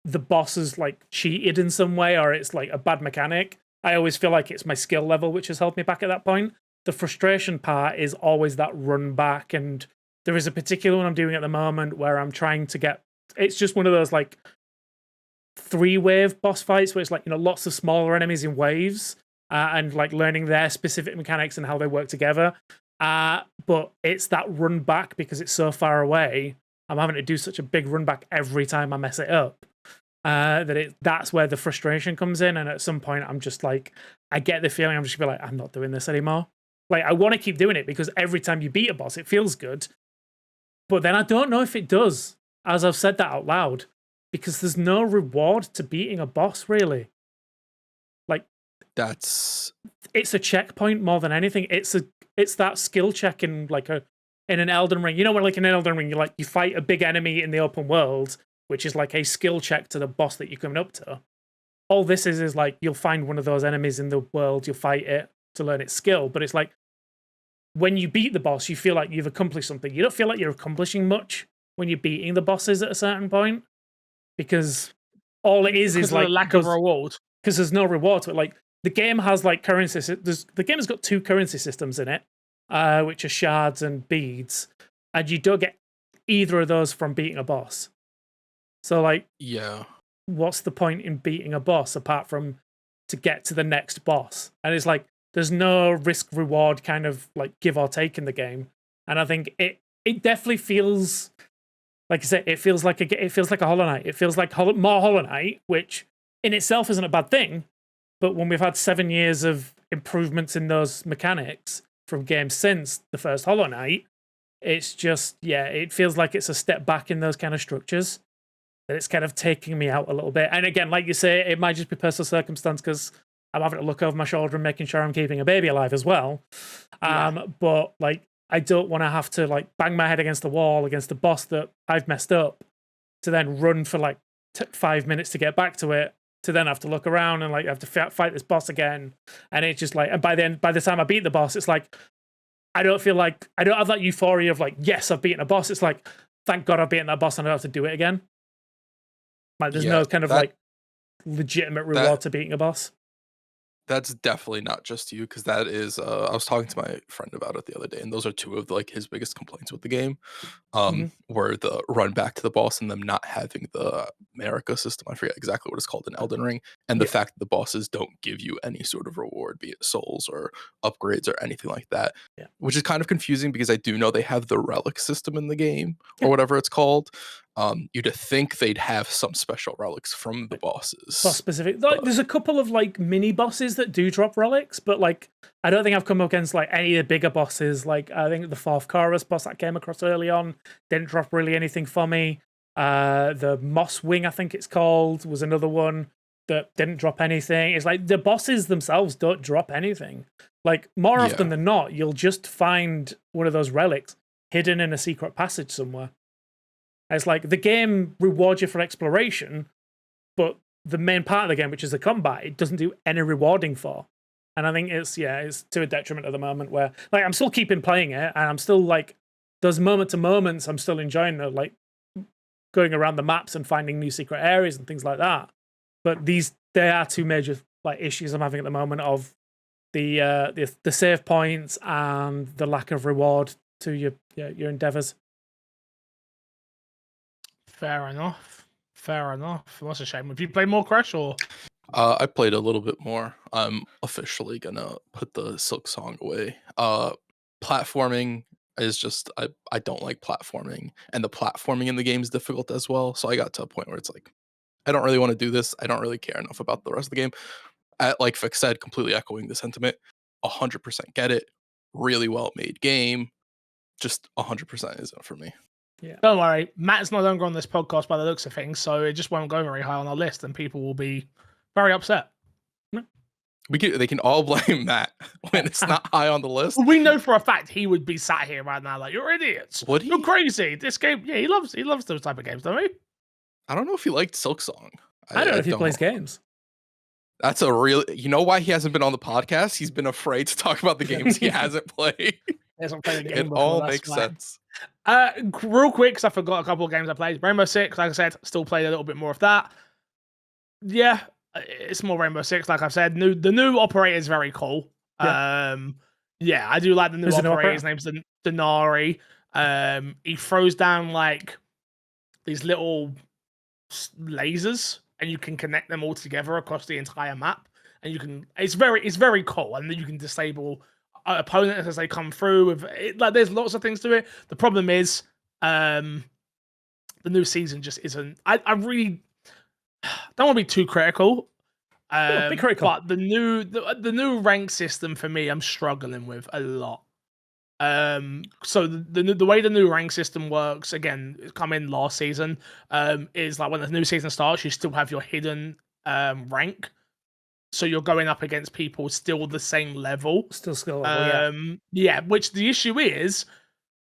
C: the boss is like cheated in some way or it's like a bad mechanic. I always feel like it's my skill level which has held me back at that point. The frustration part is always that run back, and there is a particular one I'm doing at the moment where I'm trying to get, it's just one of those like 3-wave boss fights where it's like, lots of smaller enemies in waves and like learning their specific mechanics and how they work together. But it's that run back because it's so far away. I'm having to do such a big run back every time I mess it up. That's where the frustration comes in, and at some point I'm just like, I get the feeling I'm just gonna be like, I'm not doing this anymore. Like I want to keep doing it because every time you beat a boss it feels good, but then I don't know if it does, as I've said that out loud, because there's no reward to beating a boss really. Like
B: it's
C: a checkpoint more than anything. It's that skill check in an Elden Ring. When like in an Elden Ring you fight a big enemy in the open world, which is like a skill check to the boss that you're coming up to. All this is like you'll find one of those enemies in the world, you'll fight it to learn its skill. But it's like when you beat the boss, you feel like you've accomplished something. You don't feel like you're accomplishing much when you're beating the bosses at a certain point, because all it is like
A: a lack of reward.
C: Because there's no reward to it. Like the game has like currency. The game has got 2 currency systems in it, which are shards and beads, and you don't get either of those from beating a boss. So, like, what's the point in beating a boss apart from to get to the next boss? And it's like, there's no risk-reward kind of, like, give or take in the game. And I think it definitely feels, like I said, it feels like a Hollow Knight. It feels like more Hollow Knight, which in itself isn't a bad thing. But when we've had 7 years of improvements in those mechanics from games since the first Hollow Knight, it's just, it feels like it's a step back in those kind of structures. That it's kind of taking me out a little bit. And again, like you say, it might just be personal circumstance because I'm having to look over my shoulder and making sure I'm keeping a baby alive as well. But like, I don't want to have to like bang my head against the wall against the boss that I've messed up to then run for like 5 minutes to get back to it, to then have to look around and like have to fight this boss again. And it's just like, and by the time I beat the boss, it's like, I don't have that euphoria of like, yes, I've beaten a boss. It's like, thank God I've beaten that boss and I don't have to do it again. Like, there's no kind of like legitimate reward to beating a boss.
B: That's definitely not just you, because that is I was talking to my friend about it the other day, and those are two of like his biggest complaints with the game, were the run back to the boss and them not having the America system. I forget exactly what it's called in Elden Ring, and the fact that the bosses don't give you any sort of reward, be it souls or upgrades or anything like that, which is kind of confusing because I do know they have the relic system in the game or whatever it's called. You'd think they'd have some special relics from the bosses.
C: Boss specific. Like, there's a couple of like mini bosses that do drop relics, but like I don't think I've come up against like any of the bigger bosses. Like I think the fourth chorus boss that came across early on didn't drop really anything for me. The Moss Wing, I think it's called, was another one that didn't drop anything. It's like the bosses themselves don't drop anything. Like more often than not, you'll just find one of those relics hidden in a secret passage somewhere. It's like the game rewards you for exploration, but the main part of the game, which is the combat, it doesn't do any rewarding for. And I think it's to a detriment at the moment where like I'm still keeping playing it and I'm still like those moment to moments I'm still enjoying the like going around the maps and finding new secret areas and things like that. But there are two major like issues I'm having at the moment of the save points and the lack of reward to your endeavors.
A: Fair enough. That's a shame. Have you played more Crash or?
B: I played a little bit more. I'm officially gonna put the Silksong away. Platforming is just I don't like platforming, and the platforming in the game is difficult as well. So I got to a point where it's like I don't really want to do this. I don't really care enough about the rest of the game. Like Fix said, completely echoing the sentiment. 100% get it. Really well made game. Just 100% isn't for me.
C: Yeah.
A: Don't worry, Matt's no longer on this podcast by the looks of things, so it just won't go very high on our list, and people will be very upset.
B: They can all blame Matt when it's not high on the list.
A: We know for a fact he would be sat here right now like, you're idiots.
B: Would he?
A: You're crazy. This game, he loves those type of games, don't he?
B: I don't know if he liked Silksong.
C: I don't know if he plays games.
B: That's a real. You know why he hasn't been on the podcast? He's been afraid to talk about the games he hasn't played.
A: He hasn't played a game
B: It
A: before,
B: all
A: that's
B: makes
A: why.
B: sense.
A: Real quick, because I forgot a couple of games I played. Rainbow Six, like I said, still played a little bit more of that. Yeah, it's more Rainbow Six, like I've said. The new operator is very cool. Yeah, I do like the new operator. His name's Denari. He throws down like these little lasers, and you can connect them all together across the entire map. And you can, it's very cool. And then you can disable opponents as they come through. With it, like, there's lots of things to it. The problem is, the new season just isn't. I really don't want to be too critical.
C: Be critical.
A: But the new rank system for me, I'm struggling with a lot. So the way the new rank system works, again, it's come in last season, is like when the new season starts, you still have your hidden rank. So you're going up against people still the same level.
C: Still skill level,
A: yeah, which the issue is,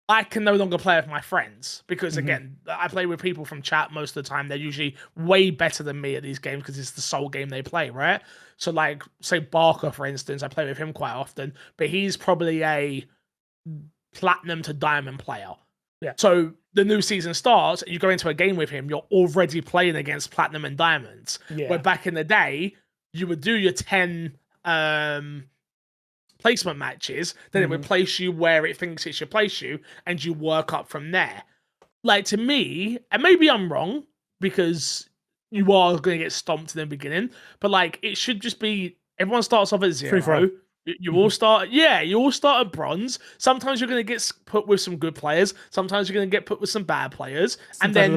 A: I can no longer play with my friends because, again, I play with people from chat most of the time. They're usually way better than me at these games because it's the sole game they play, right? So, like, say Barker, for instance, I play with him quite often, but he's probably a platinum to diamond player.
C: Yeah.
A: So the new season starts, you go into a game with him, you're already playing against platinum and diamonds.
C: Yeah.
A: Where back in the day, you would do your 10 placement matches, then it would place you where it thinks it should place you, and you work up from there. Like, to me, and maybe I'm wrong, because you are going to get stomped in the beginning, but like, it should just be, everyone starts off at 0. You all start, you all start at bronze. Sometimes you're going to get put with some good players. Sometimes you're going to get put with some bad players. And then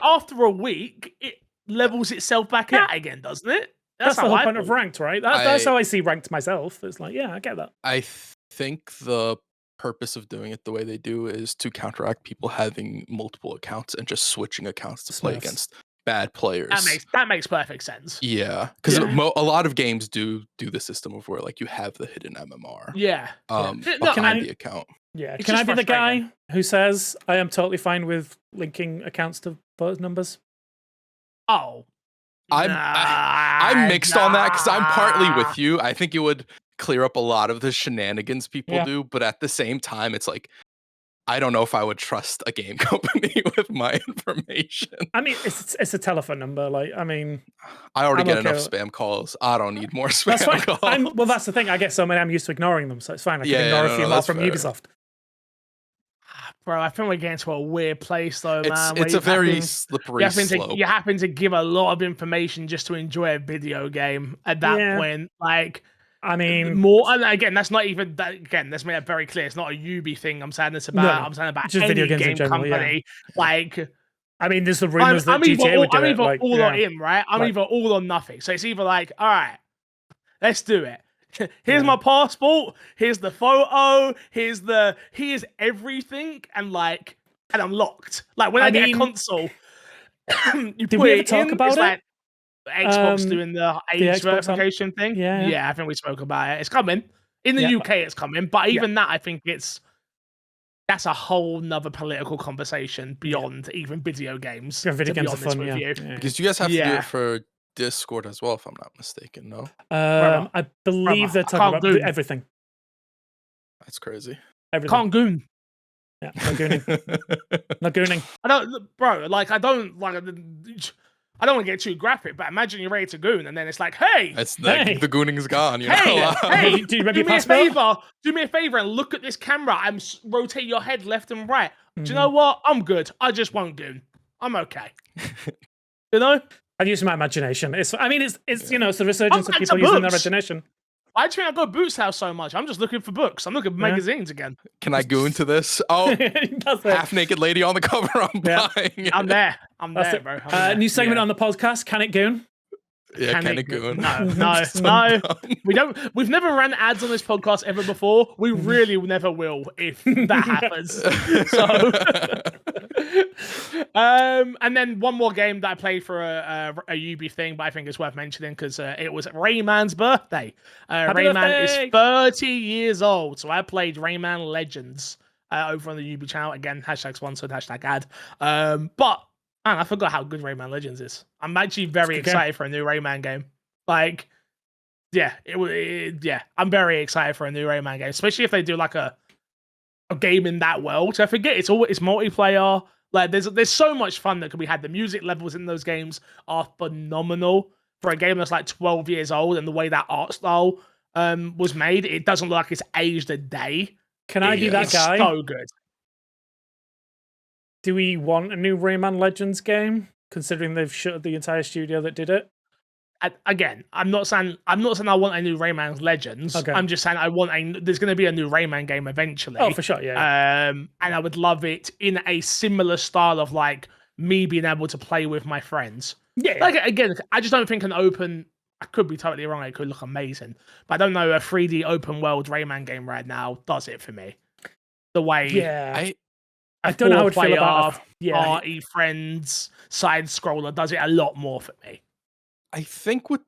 A: after a week, it levels itself back out again, doesn't it?
C: That's the whole point of ranked, right? That's how I see ranked myself. It's like, I get that.
B: I think the purpose of doing it the way they do is to counteract people having multiple accounts and just switching accounts to play against bad players.
A: That makes perfect sense.
B: Yeah, because a lot of games do the system of where like you have the hidden MMR.
A: Yeah.
B: Behind the account.
C: Yeah.
A: It's
C: Can I
A: just
C: be the
A: frustrating.
C: guy who says I am totally fine with linking accounts to those numbers?
A: Oh.
B: I'm mixed on that because I'm partly with you. I think it would clear up a lot of the shenanigans people do, but at the same time, it's like I don't know if I would trust a game company with my information.
C: I mean, it's a telephone number. Like, I mean,
B: I already get
C: okay
B: enough spam calls. I don't need more spam
C: that's fine.
B: calls.
C: Well, that's the thing. I get so many. I'm used to ignoring them, so it's fine. I can ignore a few more from Ubisoft.
A: Bro, I think we're getting to a weird place, though, man.
B: It's a very slippery slope.
A: You happen to give a lot of information just to enjoy a video game at that point. Like,
C: I mean,
A: more. And again, that's not even that. Again, let's make that very clear. It's not a Ubi thing. I'm saying this about. I'm saying about
C: just
A: any
C: video games
A: game
C: in general,
A: company. Like,
C: I mean, there's the rumors that GTA would do
A: I'm
C: it.
A: either
C: Like,
A: all or in, right? I'm either all or nothing. So it's either like, all right, let's do it. Here's my passport. Here's the photo. Here's everything, and like, and I'm locked. Like when I get a console, you
C: did
A: put
C: we ever
A: it
C: talk
A: in,
C: about
A: it's
C: it?
A: like Xbox doing the age
C: Xbox
A: verification thing. Yeah, I think we spoke about it. It's coming in the UK. It's coming, but even that, I think that's a whole nother political conversation beyond even video games.
C: Video games are fun,
B: because you guys have to do it for Discord as well, if I'm not mistaken. No,
C: I believe they're talking about everything.
B: That's crazy.
C: Everything.
A: Can't goon.
C: Yeah, no gooning. No gooning.
A: I don't, bro. Like I don't want to get too graphic, but imagine you're ready to goon, and then it's like, hey,
B: the gooning's gone.
A: Hey,
C: do
A: me a favor. Do me a favor and look at this camera and rotate your head left and right. Do you know what? I'm good. I just won't goon. I'm okay. You know.
C: I've used my imagination. It's it's the resurgence of people using their imagination.
A: Why do you think I go to Boots' house so much? I'm just looking for books. I'm looking for magazines again.
B: Can I go into this? Oh, half-naked lady on the cover. I'm buying it.
A: I'm there. I'm there, bro.
C: New segment on the podcast. Can it goon?
B: Yeah, can it goon?
A: No. We don't. We've never ran ads on this podcast ever before. We really never will if that happens. And then one more game that I played for a Ubi thing, but I think it's worth mentioning because it was Rayman's birthday. Rayman is 30 years old, so I played Rayman Legends over on the Ubi channel. Again, #sponsored, #ad. But man, I forgot how good Rayman Legends is. I'm actually very excited for a new Rayman game. Like, I'm very excited for a new Rayman game, especially if they do like a game in that world. I forget it's multiplayer. Like, there's so much fun that can be had. The music levels in those games are phenomenal for a game that's like 12 years old, and the way that art style was made, it doesn't look like it's aged a day.
C: Can I be that guy?
A: So good.
C: Do we want a new Rayman Legends game, considering they've shut the entire studio that did it?
A: Again, I'm not saying I want a new Rayman Legends. Okay. I'm just saying there's going to be a new Rayman game eventually.
C: Oh, for sure, yeah.
A: And I would love it in a similar style of like me being able to play with my friends.
C: Yeah.
A: Like again, I just don't think an open. I could be totally wrong. It could look amazing, but I don't know a 3D open world Rayman game right now does it for me. The way,
C: I don't know how I would feel about
A: party friends side scroller does it a lot more for me.
B: I think the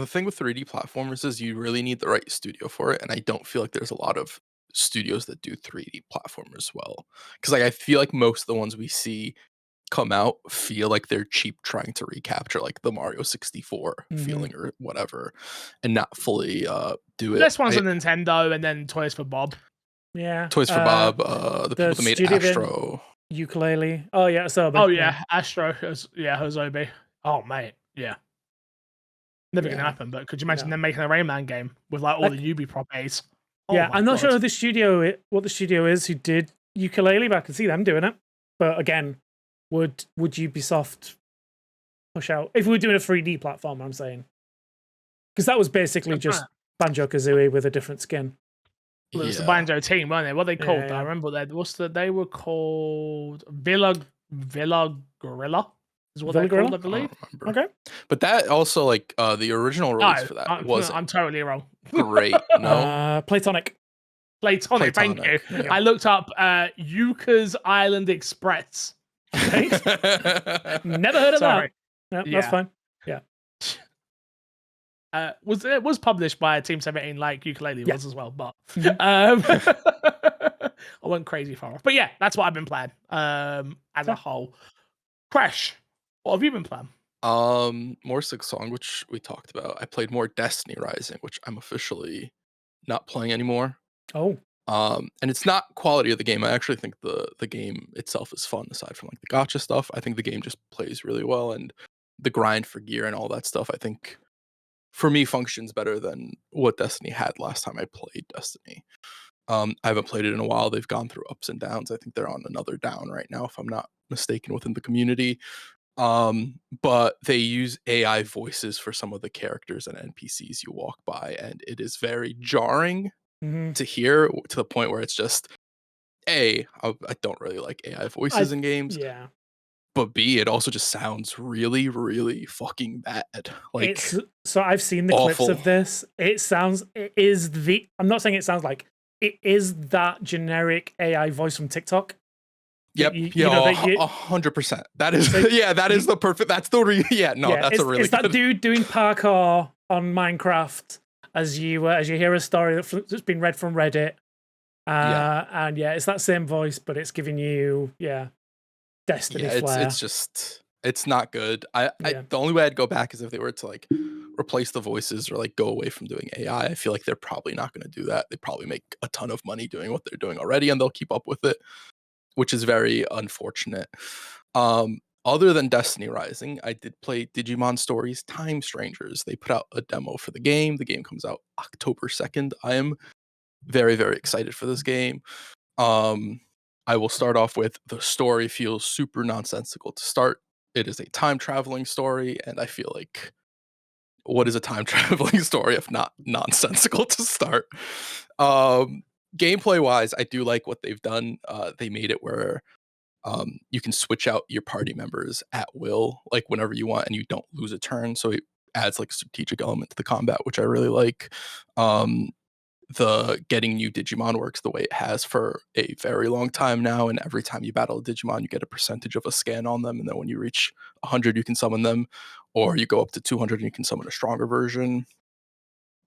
B: thing with 3D platformers is you really need the right studio for it, and I don't feel like there's a lot of studios that do 3D platformers well. Because like I feel like most of the ones we see come out feel like they're cheap, trying to recapture like the Mario 64 feeling or whatever, and not fully do it.
A: This one's a Nintendo, and then Toys for Bob.
C: Yeah,
B: Toys for Bob. The people that made Astro.
C: Ukulele. Oh yeah, Asobi.
A: Oh yeah, Astro. Hosobi. Oh mate. Yeah. Never gonna happen, but could you imagine them making a Rayman game with like all the Ubi properties?
C: I'm not sure what the studio is who did Ukulele, but I can see them doing it. But again, would Ubisoft push out if we were doing a 3D platform? I'm saying, because that was basically just Banjo-Kazooie with a different skin.
A: Well, it was the Banjo team, weren't they? What they called? I remember that. They were called Villa Gorilla. Is what they're called, I believe.
C: Okay,
B: but that also like the original release for that was.
A: I'm totally wrong.
B: Great. No,
C: Platonic.
A: Thank you. I looked up Yuka's Island Express.
C: Thanks. Never heard of that. No, that's fine. Yeah.
A: It was published by Team 17 like Ukulele was as well, but I went crazy far off. But yeah, that's what I've been playing as a whole. Crash, what have you been playing?
B: More Silksong, which we talked about. I played more Destiny Rising, which I'm officially not playing anymore.
C: Oh.
B: And it's not quality of the game. I actually think the game itself is fun, aside from like the gacha stuff. I think the game just plays really well, and the grind for gear and all that stuff, I think, for me, functions better than what Destiny had last time I played Destiny. I haven't played it in a while. They've gone through ups and downs. I think they're on another down right now, if I'm not mistaken, within the community. But they use AI voices for some of the characters and NPCs you walk by, and it is very jarring to hear, to the point where it's just, I don't really like AI voices in games.
C: Yeah.
B: But B, it also just sounds really, really fucking bad. Like,
C: so I've seen the clips of this. I'm not saying it sounds like, it is that generic AI voice from TikTok.
B: Yep. 100%. That is, that is the perfect. That's the that's a really.
C: It's that dude doing parkour on Minecraft as you hear a story that's been read from Reddit. And it's that same voice, but it's giving you Destiny flair.
B: It's not good. The only way I'd go back is if they were to like replace the voices or like go away from doing AI. I feel like they're probably not going to do that. They probably make a ton of money doing what they're doing already, and they'll keep up with it, which is very unfortunate. Other than Destiny Rising, I did play Digimon Stories Time Strangers. They put out a demo for the game. The game comes out October 2nd. I am very, very excited for this game. I will start off with, the story feels super nonsensical to start. It is a time traveling story, and I feel like, what is a time traveling story if not nonsensical to start? Gameplay wise, I do like what they've done. They made it where you can switch out your party members at will, like whenever you want, and you don't lose a turn. So it adds like a strategic element to the combat, which I really like. The getting new Digimon works the way it has for a very long time now, and every time you battle a Digimon, you get a percentage of a scan on them, and then when you reach 100, you can summon them, or you go up to 200 and you can summon a stronger version.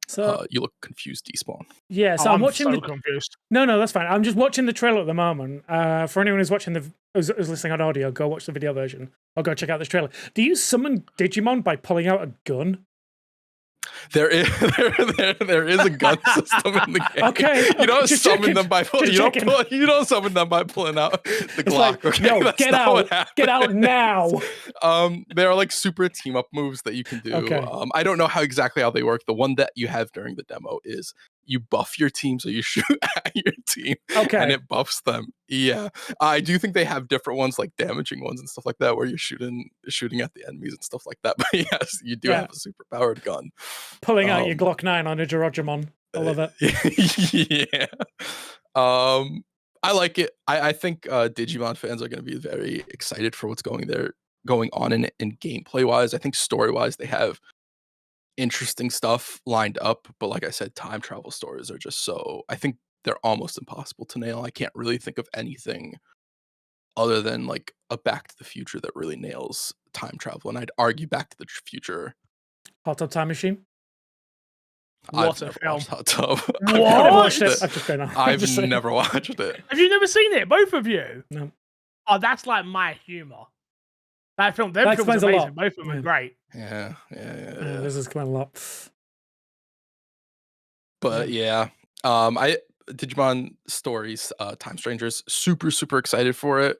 B: So you look confused, Despawn.
C: Yeah, so I'm watching.
A: Confused.
C: No, that's fine. I'm just watching the trailer at the moment. For anyone who's watching who's listening on audio, go watch the video version or go check out this trailer. Do you summon Digimon by pulling out a gun?
B: There is a gun system in the game.
C: Okay,
B: you don't summon them by pulling. You don't summon them by pulling out the Glock.
C: Like, yo, get out now.
B: There are like super team up moves that you can do.
C: Okay.
B: I don't know exactly how they work. The one that you have during the demo is you buff your team, so you shoot at your team, and it buffs them. Yeah, I do think they have different ones, like damaging ones and stuff like that, where you're shooting at the enemies and stuff like that. But yes, you do have a super powered gun.
C: Pulling out your Glock 9 on a Jirojimon. I love
B: it. Yeah. I like it. I think Digimon fans are going to be very excited for what's going on in gameplay wise. I think story wise, they have interesting stuff lined up, but like I said, time travel stories are just I think they're almost impossible to nail. I can't really think of anything other than like a Back to the Future that really nails time travel, and I'd argue Back to the Future.
C: Hot Tub Time Machine?
B: I've never watched Hot Tub.
A: I've
B: never watched it.
A: Have you never seen it? Both of you?
C: No.
A: Oh, that's like my humor. That film
C: explains
A: amazing.
C: a lot.
A: Both of them are great.
B: Yeah.
C: This is quite a lot.
B: But Digimon Stories, Time Strangers, super, super excited for it.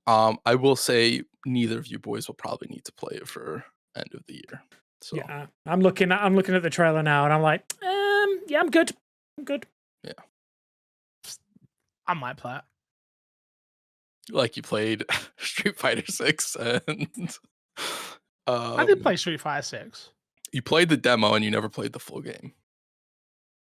B: I will say neither of you boys will probably need to play it for end of the year. So
C: yeah, I'm looking at the trailer now, and I'm like, yeah, I'm good.
B: Yeah,
A: I might play it.
B: Like you played Street Fighter 6 and
A: I did play Street Fighter 6.
B: You played the demo and you never played the full game.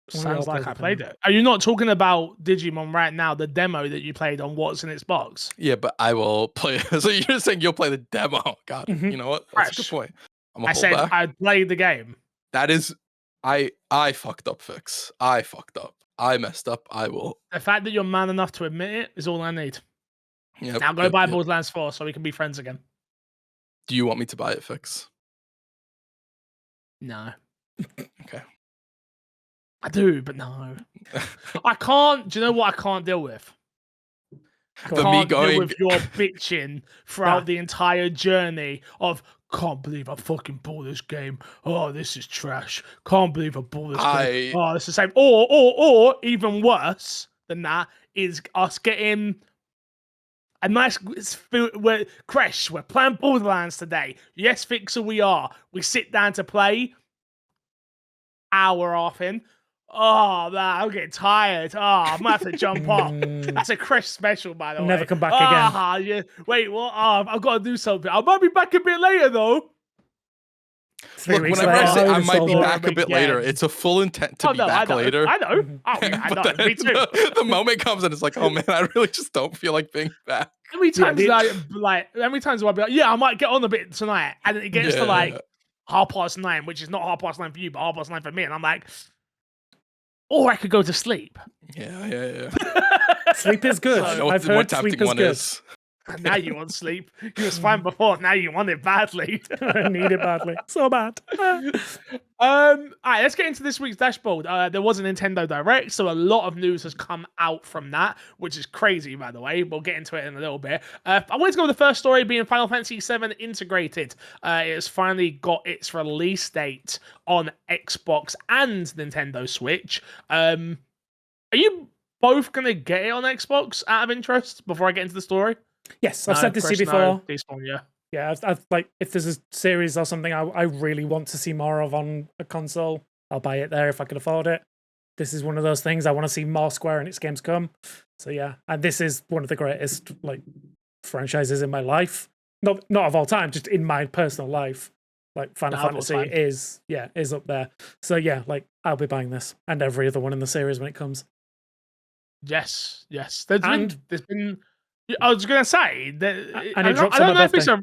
A: Sounds like I played it. Are you not talking about Digimon right now, the demo that you played on what's in its box?
B: Yeah, but I will play. So you're saying you'll play the demo? God, you know what? That's a good point.
A: I said I played the game.
B: That is, I fucked up, Fix. I fucked up. I messed up. I will.
A: The fact that you're man enough to admit it is all I need.
B: Yep,
A: Now go buy Borderlands 4 so we can be friends again.
B: Do you want me to buy it, Fix?
A: No.
B: Okay.
A: I do, but no. I can't. Do you know what I can't deal with? I can't deal with your bitching throughout the entire journey of can't believe I fucking bought this game. Oh, this is trash. Can't believe I bought this game. Oh, it's the same. Or even worse than that is us getting a nice we're Crash. We're playing Borderlands today. Yes, Fixer, we are. We sit down to play. Hour off in. Oh man, I'm getting tired. Oh, I might have to jump off. That's a Crash special, by the way.
C: Never come back again.
A: Yeah. Wait, what? Oh, I've got to do something. I might be back a bit later though.
B: Look, whenever I say I might be back a bit later, it's a full intent to be back later.
A: I know. Oh, yeah, I know. Me too.
B: The moment comes and it's like, oh man, I really just don't feel like being back.
A: How many times how many times do I be like, yeah, I might get on a bit tonight, and then it gets to like 9:30, which is not 9:30 for you, but 9:30 for me, and I'm like, or I could go to sleep.
B: Yeah.
C: Sleep is good. I've heard sleep is good.
A: Now you want sleep. You was fine before. Now you want it badly.
C: I need it badly. So bad.
A: All right, let's get into this week's dashboard. There was a Nintendo Direct, so a lot of news has come out from that, which is crazy, by the way. We'll get into it in a little bit. I wanted to go with the first story being Final Fantasy VII Integrated. It has finally got its release date on Xbox and Nintendo Switch. Are you both going to get it on Xbox out of interest before I get into the story?
C: Yes, I've said this to you before.
A: Despawn,
C: yeah, I've like, if there's a series or something I really want to see more of on a console, I'll buy it there if I can afford it. This is one of those things I want to see more Square Enix games come. So yeah, and this is one of the greatest like franchises in my life. Not of all time, just in my personal life. Like Final Fantasy is up there. So yeah, like I'll be buying this and every other one in the series when it comes.
A: Yes. There's been. I was gonna say that,
C: and it drops on my birthday.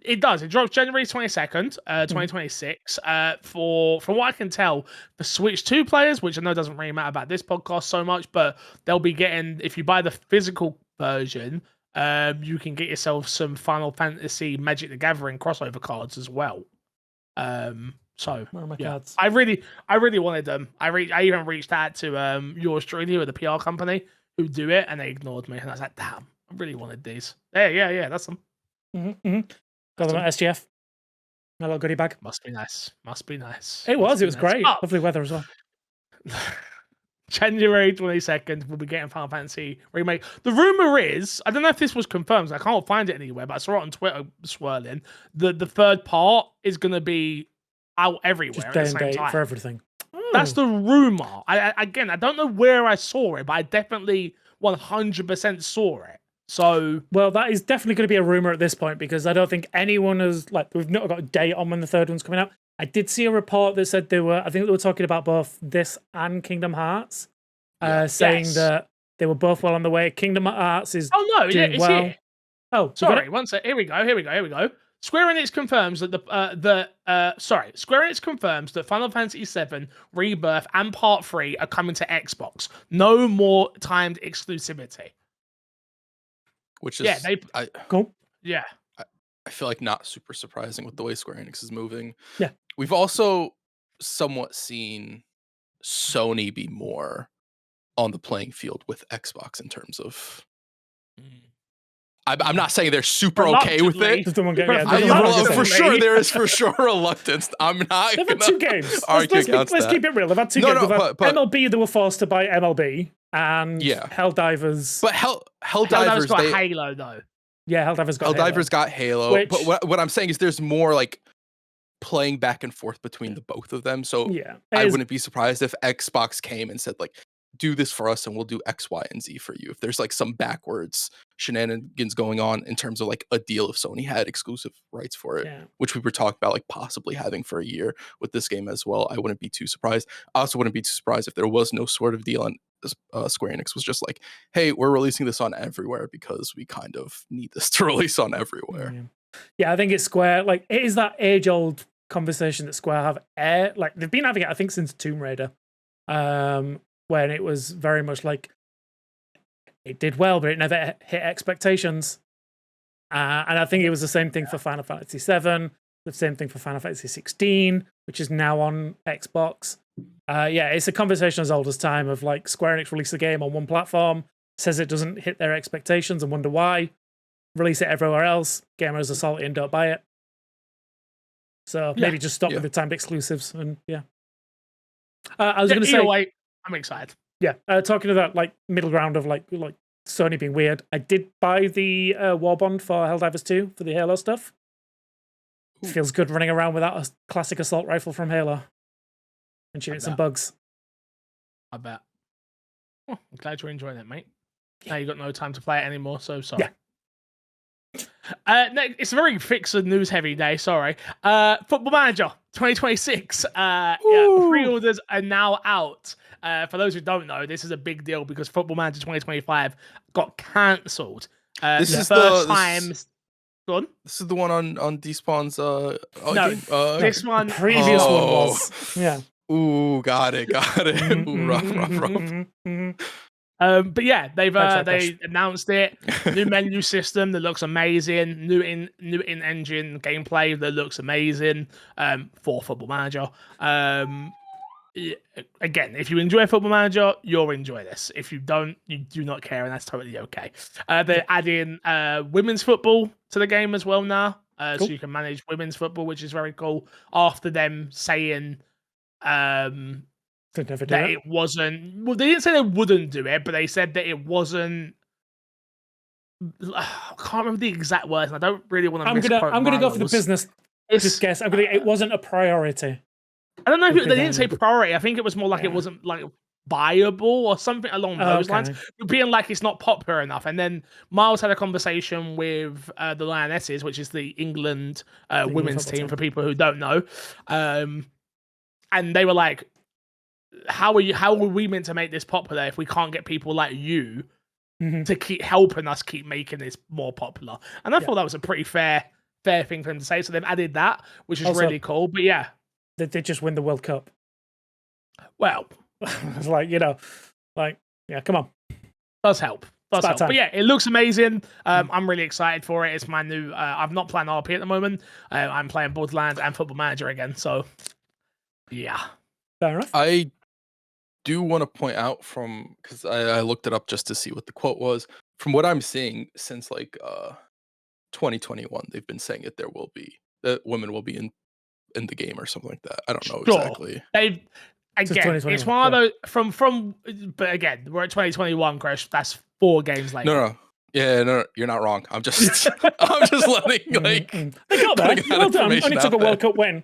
A: It does. It drops January 22nd, 2026. From what I can tell, for Switch 2 players, which I know doesn't really matter about this podcast so much, but they'll be getting, if you buy the physical version, you can get yourself some Final Fantasy Magic the Gathering crossover cards as well. So
C: where are my cards?
A: I really wanted them. I even reached out to yours truly with the PR company who do it, and they ignored me. And I was like, damn, I really wanted these. Yeah, that's them.
C: Got them at SGF. My little goodie bag.
A: Must be nice.
C: It was great. Lovely weather as well.
A: January 22nd, we'll be getting Final Fantasy Remake. The rumor is, I don't know if this was confirmed, I can't find it anywhere, but I saw it on Twitter swirling. The third part is going to be out everywhere
C: just
A: at
C: day
A: the
C: and
A: same
C: date
A: time.
C: for everything.
A: That's the rumor. I don't know where I saw it, but I definitely 100% saw it. So,
C: well, that is definitely going to be a rumor at this point because I don't think anyone has we've not got a date on when the third one's coming out. I did see a report that said I think they were talking about both this and Kingdom Hearts, saying that they were both well on the way. Kingdom Hearts is doing
A: it's
C: well.
A: Here.
C: Oh,
A: sorry, one sec. Here we go. Square Enix confirms that Square Enix confirms that Final Fantasy VII Rebirth and Part 3 are coming to Xbox. No more timed exclusivity.
B: Which is
C: cool.
A: Yeah.
B: I feel like not super surprising with the way Square Enix is moving.
C: Yeah.
B: We've also somewhat seen Sony be more on the playing field with Xbox in terms of I'm not saying they're super okay with it. For sure, there is for sure reluctance. I'm not.
C: They've had two games. Let's keep it real. They've had two games. But MLB, they were forced to buy MLB, and Helldivers.
B: But Helldivers
A: got Halo though.
C: Yeah,
B: Helldivers got Halo. But what I'm saying is, there's more like playing back and forth between the both of them. So I wouldn't be surprised if Xbox came and said like, do this for us and we'll do X, Y, and Z for you. If there's like some backwards shenanigans going on in terms of like a deal, if Sony had exclusive rights for it, which we were talking about like possibly having for a year with this game as well, I wouldn't be too surprised. I also wouldn't be too surprised if there was no sort of deal and Square Enix was just like, hey, we're releasing this on everywhere because we kind of need this to release on everywhere.
C: Yeah, I think it's Square. Like, it is that age-old conversation that Square have. Like, they've been having it, I think, since Tomb Raider. When it was very much like, it did well, but it never hit expectations. And I think it was the same thing for Final Fantasy VII, the same thing for Final Fantasy 16, which is now on Xbox. Yeah, it's a conversation as old as time of like Square Enix release a game on one platform, says it doesn't hit their expectations and wonder why. Release it everywhere else, gamers are salty and don't buy it. So maybe just stop with the timed exclusives. And I was going to say,
A: way, I'm excited.
C: Yeah, talking about like middle ground of like Sony being weird. I did buy the War Bond for Helldivers 2 for the Halo stuff. Ooh. Feels good running around without a classic assault rifle from Halo and shooting some bugs.
A: I bet. Oh, I'm glad you're enjoying it, mate. Now you've got no time to play it anymore, so sorry.
C: Yeah.
A: It's a very fixed and news-heavy day, sorry. Football Manager 2026. Pre-orders are now out. For those who don't know, this is a big deal because Football Manager 2025 got cancelled.
B: This is
A: first time. Go on.
B: This is the one on Despawn's
A: no,
B: game?
A: this one.
C: The previous one was. Yeah.
B: Ooh, got it. Ooh, rough.
A: But yeah, they've they announced it. New menu system that looks amazing. New in-engine gameplay that looks amazing. For Football Manager. Again, if you enjoy Football Manager, you'll enjoy this. If you don't, you do not care, and that's totally okay. They're adding women's football to the game as well now, cool. So you can manage women's football, which is very cool. After them saying that it wasn't. Well, they didn't say they wouldn't do it, but they said that it wasn't. I can't remember the exact words, and I don't really want to.
C: I'm gonna go for the business. Just guess. It wasn't a priority.
A: I don't know if they didn't say priority. I think it was more like it wasn't like viable or something along those lines. Being like it's not popular enough. And then Miles had a conversation with the Lionesses, which is the England women's team for people who don't know. And they were like, how are we meant to make this popular if we can't get people like you to keep helping us keep making this more popular? And I thought that was a pretty fair thing for him to say. So they've added that, which is also really cool. But yeah.
C: Did they just win the World Cup?
A: Well,
C: it's like, come on.
A: Does help. But yeah, it looks amazing. I'm really excited for it. It's my new. I'm not playing RP at the moment. I'm playing Borderlands and Football Manager again. So, yeah.
C: Fair enough.
B: I do want to point out because I looked it up just to see what the quote was. From what I'm seeing, since 2021, they've been saying that women will be in the game or something like that. I don't know exactly.
A: It's one of those but again, we're at 2021, Chris. That's 4 games later.
B: No. Yeah, no, you're not wrong. I'm just letting
C: they got that. Well done. Only took a World Cup win.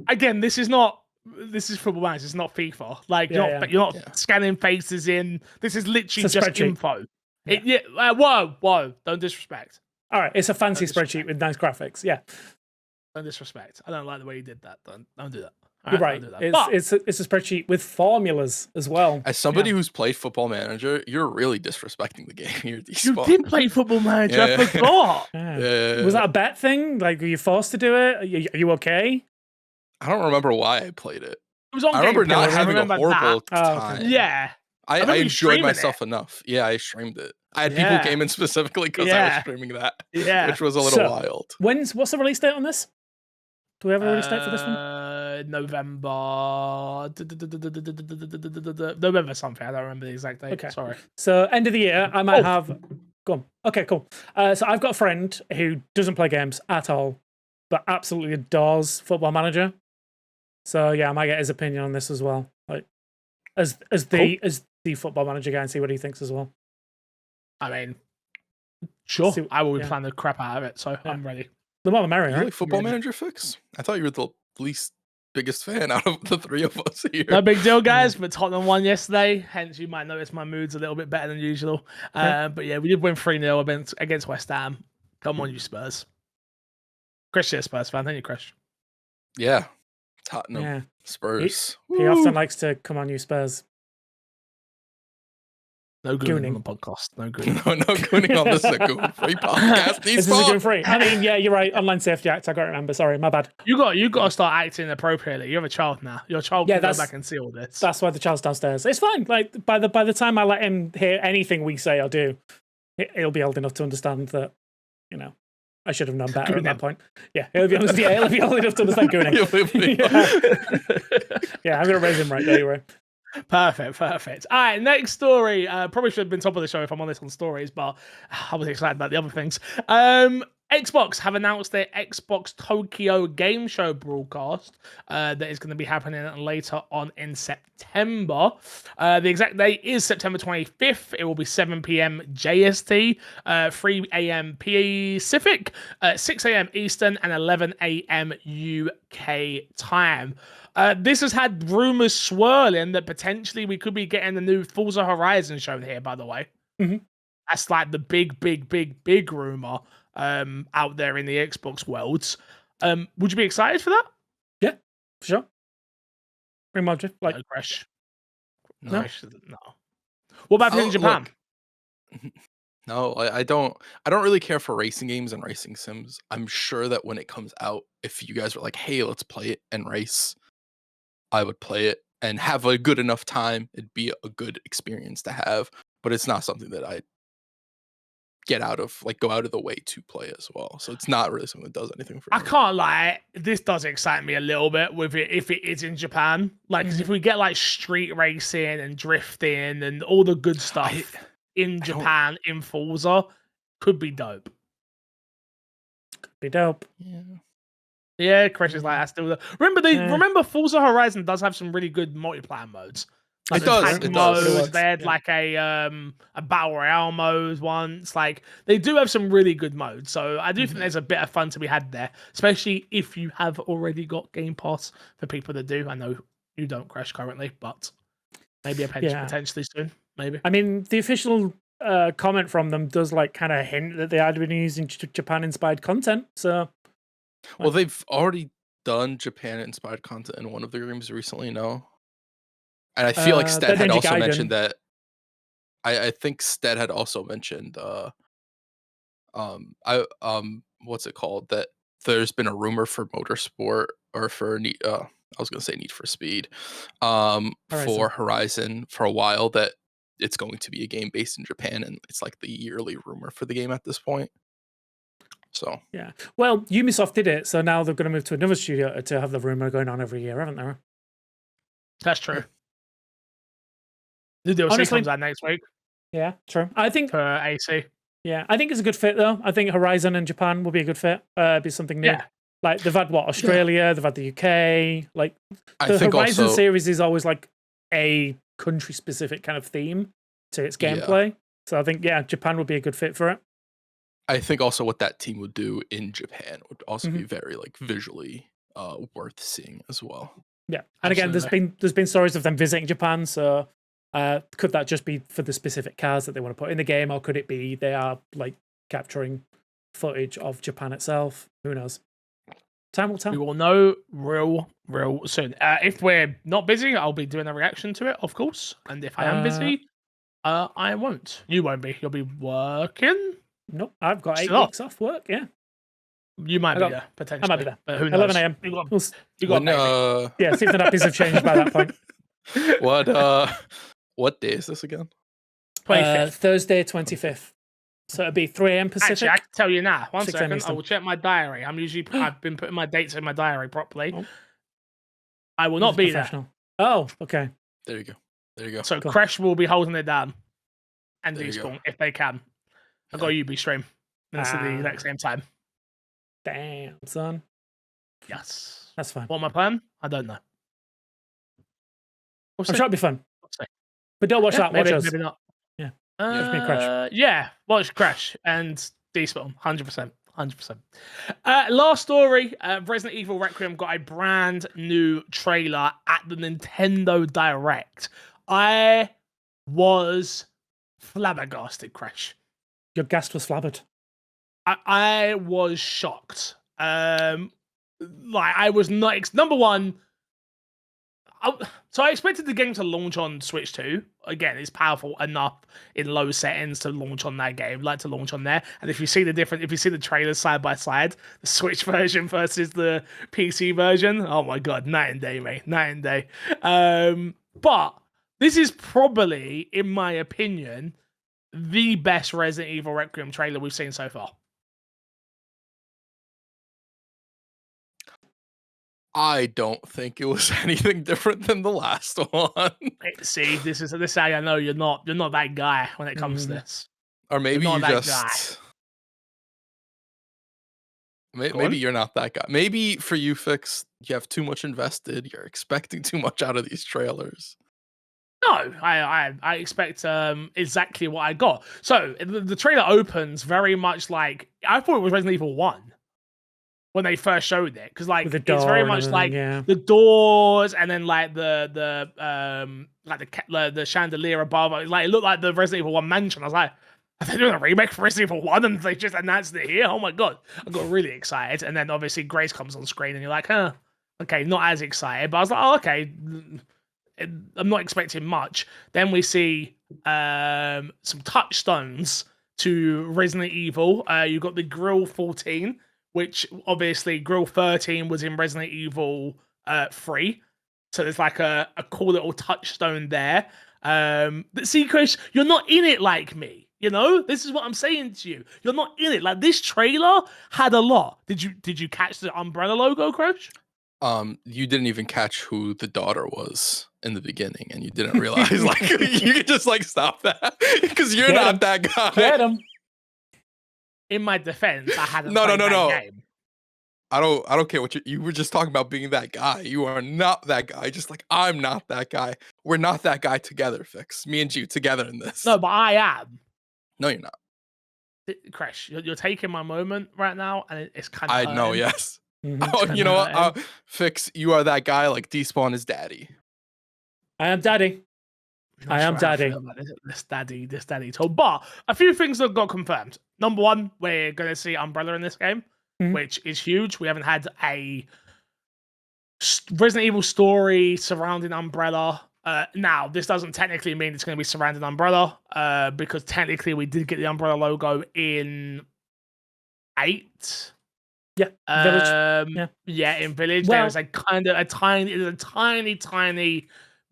A: Again, this is Football Manager. It's not FIFA. Like you're not scanning faces in. This is literally just info. Whoa! Don't disrespect.
C: All right, it's a fancy spreadsheet with nice graphics. Yeah.
A: Don't disrespect. I don't like the way you did that. Don't do that.
C: You're right. It's a spreadsheet with formulas as well.
B: As somebody who's played Football Manager, you're really disrespecting the game here.
A: You did play Football Manager. I forgot.
C: Was that a bet thing? Like, were you forced to do it? Are you okay?
B: I don't remember why I played it.
A: It was on.
B: I remember not having a horrible time.
A: Yeah.
B: I enjoyed myself enough. Yeah, I streamed it. I had people came in specifically because I was streaming that. Yeah. Which was a little wild.
C: What's the release date on this? Do we have a release date for this one?
A: November something. I don't remember the exact date. Okay. Sorry.
C: So end of the year, I might have. Go on. Okay, cool. So I've got a friend who doesn't play games at all, but absolutely adores Football Manager. So yeah, I might get his opinion on this as well. Like as the Football Manager guy, and see what he thinks as well.
A: I mean, sure. I will be playing the crap out of it, so I'm ready.
C: The more the merrier,
B: right? Like Football Manager fix? I thought you were the least biggest fan out of the 3 of us here.
A: No big deal, guys, but Tottenham won yesterday, hence you might notice my mood's a little bit better than usual. But yeah, we did win 3-0 against West Ham. Come on, you Spurs. Chris, you're a Spurs fan, aren't you, Chris?
B: Yeah. Tottenham. Spurs.
C: He often likes to come on, you Spurs.
A: No gooning on the podcast. No gooning.
B: No gooning on this is a Google free podcast.
C: This is a Google free. I mean, yeah, you're right. Online Safety Act. I got to remember. Sorry, my bad.
A: You got to start acting appropriately. You have a child now. Your child can go back and see all this.
C: That's why the child's downstairs. It's fine. Like by the time I let him hear anything we say or do, he'll be old enough to understand that, you know, I should have known better at that point. Yeah, he'll be honest. Yeah, he'll be old enough to understand gooning. Yeah, I'm gonna raise him right there. You're right.
A: Perfect. All right, next story. Probably should have been top of the show if I'm honest on stories, but I was excited about the other things. Xbox have announced their Xbox Tokyo Game Show broadcast that is going to be happening later on in September. The exact date is September 25th. It will be 7 p.m. JST, 3 a.m. Pacific, 6 a.m. Eastern, and 11 a.m. UK time. This has had rumors swirling that potentially we could be getting the new Forza Horizon show here, by the way.
C: Mm-hmm.
A: That's like the big rumor out there in the Xbox worlds. Would you be excited for that?
C: Yeah, for sure. Pretty much. Like,
A: no, Crash.
C: No.
A: What about in Japan?
B: Look, no, I don't really care for racing games and racing sims. I'm sure that when it comes out, if you guys were like, hey, let's play it and race, I would play it and have a good enough time. It'd be a good experience to have, but it's not something that I go out of the way to play as well. So it's not really something that does anything for me.
A: I can't lie, this does excite me a little bit with it if it is in Japan. Like, 'cause if we get like street racing and drifting and all the good stuff in Japan in Forza, could be dope. Yeah, Crash is like, I still remember Forza Horizon does have some really good multiplayer modes. Like
B: it does.
A: They had like a battle royale mode once. Like, they do have some really good modes. So I do think there's a bit of fun to be had there, especially if you have already got Game Pass. For people that do, I know you don't, Crash, currently, but maybe a potentially soon. Maybe.
C: I mean, the official comment from them does like kind of hint that they had been using Japan-inspired content. So,
B: well, they've already done Japan-inspired content in one of the games recently. No. And I feel like Stead had also mentioned that. I think Stead had also mentioned, what's it called? That there's been a rumor for Motorsport or for I was gonna say Need for Speed, for Horizon for a while that it's going to be a game based in Japan, and it's like the yearly rumor for the game at this point. So
C: yeah, well, Ubisoft did it, so now they're going to move to another studio to have the rumor going on every year, haven't they?
A: That's true. The DLC comes out next week.
C: Yeah, true. I think
A: for AC.
C: Yeah, I think it's a good fit though. I think Horizon and Japan will be a good fit. Be something new. Yeah. Like they've had Australia, they've had the UK. Like the Horizon series is always like a country-specific kind of theme to its gameplay. So I think Japan would be a good fit for it.
B: I think also what that team would do in Japan would also be very like visually worth seeing as well.
C: Yeah, and again, there's been stories of them visiting Japan. So could that just be for the specific cars that they want to put in the game, or could it be they are like capturing footage of Japan itself? Who knows? Time will tell.
A: We will know real soon. If we're not busy, I'll be doing a reaction to it, of course. And if I am busy, I won't. You won't be. You'll be working.
C: Nope, I've got 8 weeks off work. Yeah,
A: you might be there potentially.
C: I might be there.
A: But who knows?
C: 11 a.m.
A: You got
C: yeah. See if the nappies have changed by that point.
B: What day is this again?
A: 25th.
C: Thursday, 25th. So it'll be 3 a.m. Pacific.
A: Actually, I can tell you now. 1 second. I will check my diary. I've been putting my dates in my diary properly. Oh. I will not be there.
C: Oh, okay.
B: There you go.
A: So cool. Crash will be holding it down, and Despawn if they can. I've got UB stream. It's at the exact same time.
C: Damn, son.
A: Yes.
C: That's fine.
A: What my plan? I don't know.
C: I'm sure it'll be fun. But don't watch that. Watch us.
A: Maybe not.
C: Yeah. Watch me Crash.
A: Yeah. Watch Crash and Despawn. 100%. 100%. Last story. Resident Evil Requiem got a brand new trailer at the Nintendo Direct. I was flabbergasted, Crash.
C: Your guest was flabbered.
A: I was shocked. I was not. Number one, So I expected the game to launch on Switch 2. Again, it's powerful enough in low settings to launch on that game, like to launch on there. And if you see the trailers side by side, the Switch version versus the PC version, oh my god, night and day, mate, night and day. But this is probably, in my opinion, the best Resident Evil Requiem trailer we've seen so far.
B: I don't think it was anything different than the last one.
A: See, this is how I know you're not that guy when it comes to this.
B: Or maybe
A: You're
B: you
A: not that
B: just
A: Go
B: maybe
A: on.
B: you're not that guy. Maybe for you, Fix, you have too much invested. You're expecting too much out of these trailers.
A: No, I expect exactly what I got. So the trailer opens very much like I thought it was Resident Evil 1 when they first showed it, because like
C: With the
A: it's very
C: door
A: much
C: and
A: like
C: yeah.
A: the doors and then like the chandelier above. Like it looked like the Resident Evil 1 mansion. I was like, are they doing a remake for Resident Evil 1 and they just announced it here? Oh my god, I got really excited. And then obviously Grace comes on screen and you're like, huh, okay, not as excited. But I was like, oh okay. I'm not expecting much. Then we see some touchstones to Resident Evil. You got the Grill 14, which obviously Grill 13 was in Resident Evil 3. So there's like a cool little touchstone there. But see, Chris, you're not in it like me. You know, this is what I'm saying to you. You're not in it. Like this trailer had a lot. Did you catch the Umbrella logo, Crush?
B: You didn't even catch who the daughter was in the beginning, and you didn't realize like you could just like stop that because you're not that guy.
C: Get him.
A: In my defense, I hadn't
B: No.
A: played that game.
B: I don't care what you were just talking about being that guy. You are not that guy. Just like I'm not that guy. We're not that guy together, Fix. Me and you together in this.
A: No, but I am.
B: No, you're not.
A: Crash, you're taking my moment right now, and it's kind of.
B: I know, yes.
C: Mhm.
B: Oh, you know what? Fix, you are that guy like Despawn is daddy.
C: I am daddy. I am daddy.
A: This daddy talk. But a few things that got confirmed. Number one, we're going to see Umbrella in this game, which is huge. We haven't had a Resident Evil story surrounding Umbrella. Now, this doesn't technically mean it's going to be surrounding Umbrella, because technically we did get the Umbrella logo in 8.
C: Yeah, Village.
A: Yeah, in Village.
C: Well,
A: there was a tiny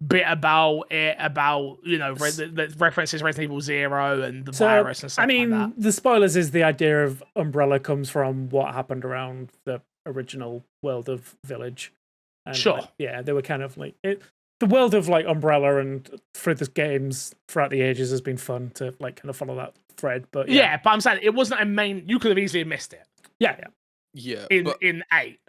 A: bit about it, that references Resident Evil 0 and the virus and stuff like that.
C: The spoilers is the idea of Umbrella comes from what happened around the original world of Village. And
A: sure.
C: They were kind of like the world of like Umbrella and through the games throughout the ages has been fun to like kind of follow that thread. But
A: yeah, but I'm saying it wasn't a main. You could have easily missed it.
B: Yeah.
A: In 8.